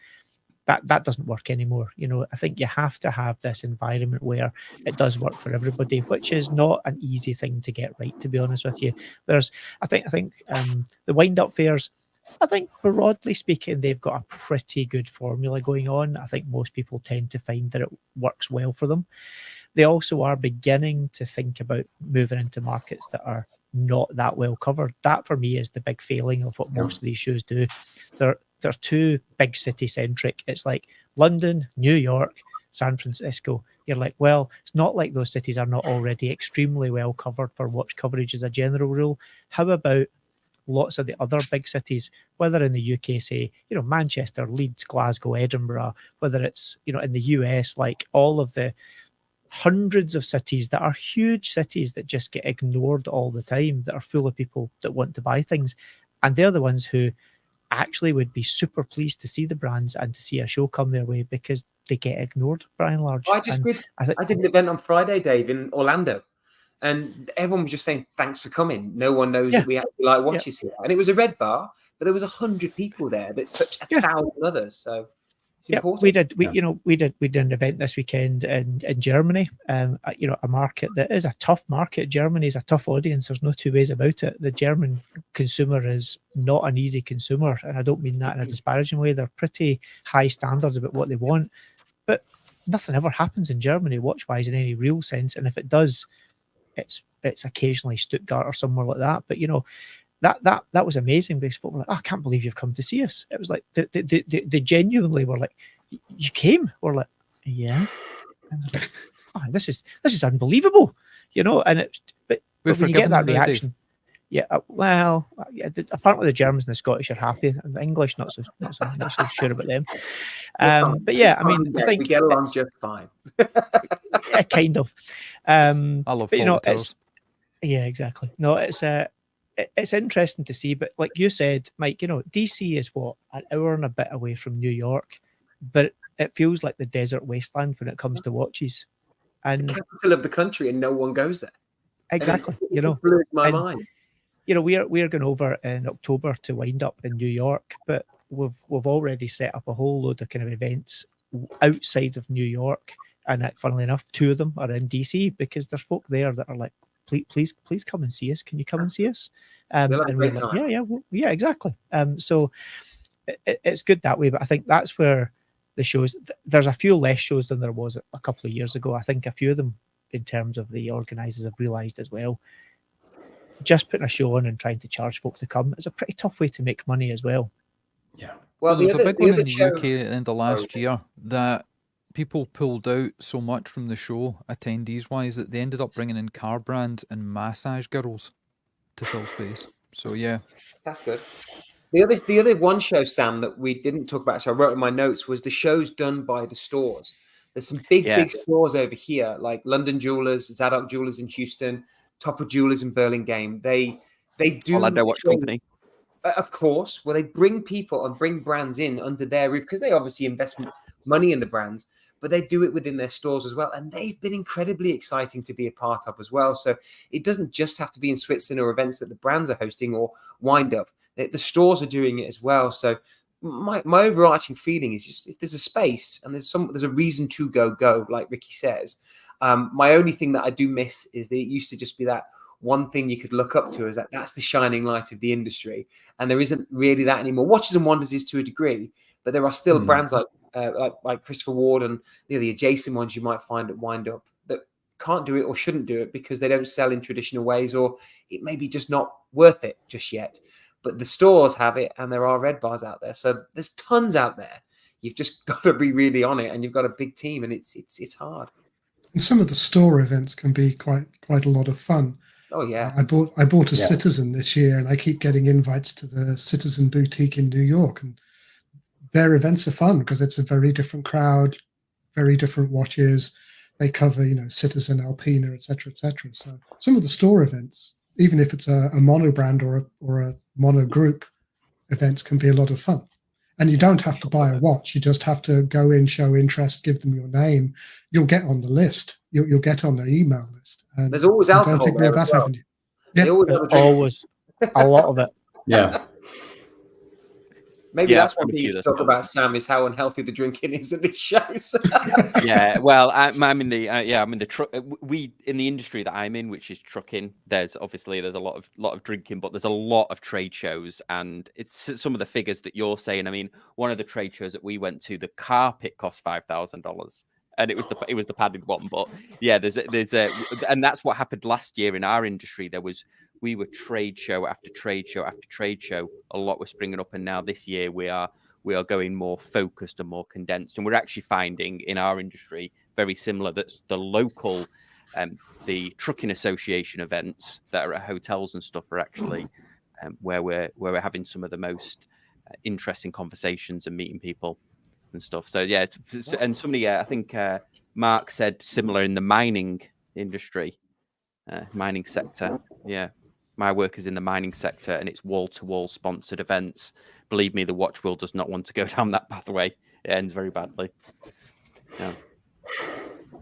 That doesn't work anymore. I think you have to have this environment where it does work for everybody, which is not an easy thing to get right, to be honest with you. I think the wind-up fairs, I think broadly speaking, they've got a pretty good formula going on. I think most people tend to find that it works well for them. They also are beginning to think about moving into markets that are not that well covered. That for me is the big failing of what most of these shows do. They're too big city centric. It's like London, New York, San Francisco. You're like, well, it's not like those cities are not already extremely well covered for watch coverage as a general rule. How about lots of the other big cities, whether in the UK, say, Manchester, Leeds, Glasgow, Edinburgh, whether it's, in the US, like all of the hundreds of cities that are huge cities that just get ignored all the time, that are full of people that want to buy things. And they're the ones who actually would be super pleased to see the brands and to see a show come their way because they get ignored by and large. I did an event on Friday, Dave, in Orlando, and everyone was just saying, thanks for coming. No one knows that we actually like watches here. And it was a red bar, but there was 100 people there that touched 1,000 others. So Yeah, we did. We did an event this weekend in Germany. A market that is a tough market. Germany is a tough audience. There's no two ways about it. The German consumer is not an easy consumer, and I don't mean that in a disparaging way. They're pretty high standards about what they want, but nothing ever happens in Germany watch-wise in any real sense. And if it does, it's occasionally Stuttgart or somewhere like that. But that was amazing because folk were like, oh, I can't believe you've come to see us. It was like they genuinely were like, you came? We're like, yeah. And they're like, oh, this is unbelievable, And but when you get that reaction, apparently the Germans and the Scottish are happy, and the English not so sure about them. But yeah, I mean, I think we get along just fine. Yeah, kind of. I love it's exactly. No, it's interesting to see, but like you said, Mike, DC is what, an hour and a bit away from New York, but it feels like the desert wasteland when it comes to watches. It's the capital of the country, and no one goes there. Exactly. It blew my mind. We're going over in October to wind up in New York, but we've already set up a whole load of kind of events outside of New York, and funnily enough, 2 of them are in DC because there's folk there that are like, please come and see us. Can you come and see us? And we're like, yeah, exactly. So it's good that way, but I think that's where the shows, there's a few less shows than there was a couple of years ago. I think a few of them, in terms of the organisers, have realised as well, just putting a show on and trying to charge folk to come is a pretty tough way to make money as well. Yeah. Well, there was a big one in the UK in the last year that people pulled out so much from the show, attendees-wise, that they ended up bringing in car brands and massage girls to fill space. So, yeah. That's good. The other one show, Sam, that we didn't talk about, so I wrote in my notes, was the shows done by the stores. There's some big stores over here, like London Jewelers, Zadok Jewelers in Houston, Topper Jewelers in Burlingame. They do Orlando Watch Company. Of course. Well, they bring people and bring brands in under their roof because they obviously invest money in the brands, but they do it within their stores as well. And they've been incredibly exciting to be a part of as well. So it doesn't just have to be in Switzerland or events that the brands are hosting or wind up. The stores are doing it as well. So my overarching feeling is just, if there's a space and there's a reason to go, like Ricky says. My only thing that I do miss is that it used to just be that one thing you could look up to, is that's the shining light of the industry, and there isn't really that anymore. Watches and Wonders is to a degree, but there are still brands like Christopher Ward and the adjacent ones you might find at Wind Up that can't do it or shouldn't do it because they don't sell in traditional ways, or it may be just not worth it just yet. But the stores have it, and there are red bars out there, so there's tons out there. You've just got to be really on it, and you've got a big team, and it's hard. And some of the store events can be quite a lot of fun. Oh yeah, I bought a Citizen this year, and I keep getting invites to the Citizen boutique in New York, and their events are fun because it's a very different crowd, very different watches. They cover, Citizen, Alpina, etc., etc. So some of the store events, even if it's a mono brand or a mono group, events can be a lot of fun. And you don't have to buy a watch. You just have to go in, show interest, give them your name. You'll get on the list. You'll get on their email list. And there's always alcohol. Don't ignore that avenue. Yeah, always a lot of it. Yeah. Maybe that's one thing you talk about, Sam, is how unhealthy the drinking is at these shows. Yeah, well, I'm in the truck. We in the industry that I'm in, which is trucking. There's a lot of drinking, but there's a lot of trade shows, and it's some of the figures that you're saying. I mean, one of the trade shows that we went to, the carpet cost $5,000. And it was the padded one, but yeah, there's and that's what happened last year in our industry. We were trade show after trade show after trade show. A lot was springing up, and now this year we are going more focused and more condensed. And we're actually finding in our industry very similar. That's the local, the trucking association events that are at hotels and stuff are actually where we're having some of the most interesting conversations and meeting people and stuff. So yeah, and somebody I think Mark said similar in the mining industry, mining sector. Yeah, my work is in the mining sector, and it's wall-to-wall sponsored events. Believe me, the watch world does not want to go down that pathway. It ends very badly. Yeah.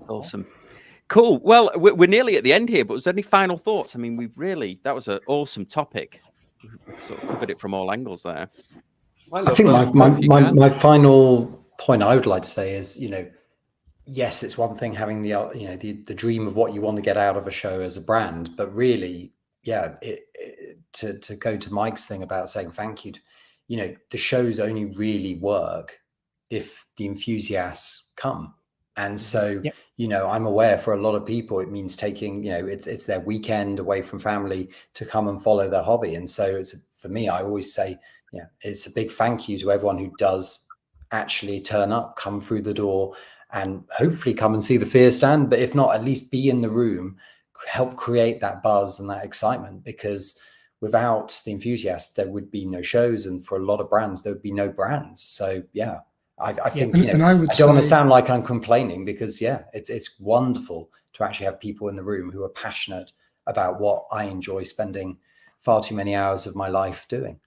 Awesome. Cool. Well, we're nearly at the end here, but was there any final thoughts? I mean, that was an awesome topic. We sort of covered it from all angles there. I think my final point I would like to say is, yes, it's one thing having the dream of what you want to get out of a show as a brand, but really, yeah, to go to Mike's thing about saying thank you, the shows only really work if the enthusiasts come. And so, I'm aware for a lot of people, it means taking, it's their weekend away from family to come and follow their hobby. And so for me, I always say, it's a big thank you to everyone who does actually turn up, come through the door, and hopefully come and see the Fear stand. But if not, at least be in the room, help create that buzz and that excitement, because without the enthusiasts, there would be no shows. And for a lot of brands, there would be no brands. So, yeah. I think, and I would don't want to sound like I'm complaining, because it's wonderful to actually have people in the room who are passionate about what I enjoy spending far too many hours of my life doing.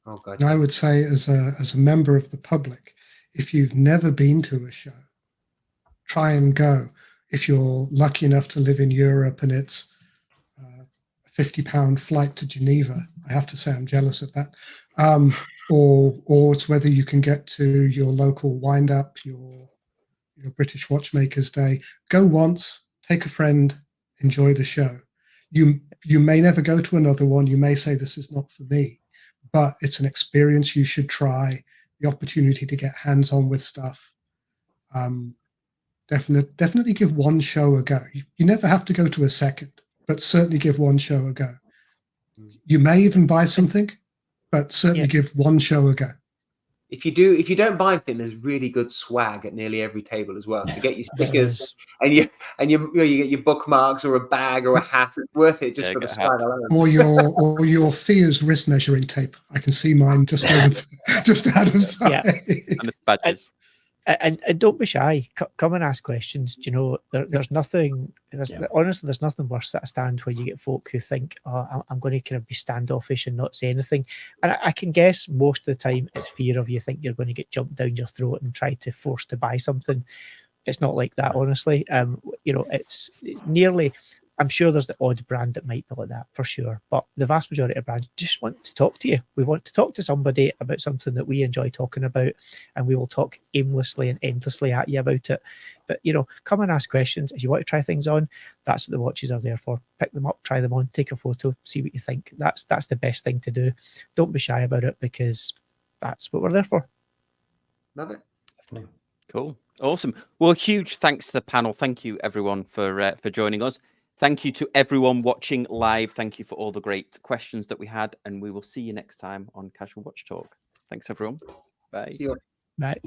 Oh, God. And I would say, as a member of the public, if you've never been to a show, try and go. If you're lucky enough to live in Europe and it's a £50 flight to Geneva, I have to say I'm jealous of that. Or it's whether you can get to your local wind up, your British Watchmakers Day. Go once, take a friend, enjoy the show. You may never go to another one. You may say this is not for me, but it's an experience you should try. The opportunity to get hands-on with stuff. Definitely give one show a go. You never have to go to a second, but certainly give one show a go. You may even buy something, but certainly give one show a go. If you don't buy anything, there's really good swag at nearly every table as well. So get your stickers and you get your bookmarks or a bag or a hat. It's worth it just for the swag alone. Or your Fears wrist measuring tape. I can see mine just out of sight. Yeah. And the badges. And don't be shy. Come and ask questions. There's nothing. Honestly, there's nothing worse at a stand where you get folk who think, "Oh, I'm going to kind of be standoffish and not say anything." And I can guess most of the time it's fear of you think you're going to get jumped down your throat and try to force to buy something. It's not like that, honestly. It's nearly. I'm sure there's the odd brand that might be like that, for sure. But the vast majority of brands just want to talk to you. We want to talk to somebody about something that we enjoy talking about, and we will talk aimlessly and endlessly at you about it. But, come and ask questions. If you want to try things on, that's what the watches are there for. Pick them up, try them on, take a photo, see what you think. That's the best thing to do. Don't be shy about it, because that's what we're there for. Love it. Definitely. Cool. Awesome. Well, huge thanks to the panel. Thank you, everyone, for joining us. Thank you to everyone watching live. Thank you for all the great questions that we had. And we will see you next time on Casual Watch Talk. Thanks, everyone. Bye. See you. Bye.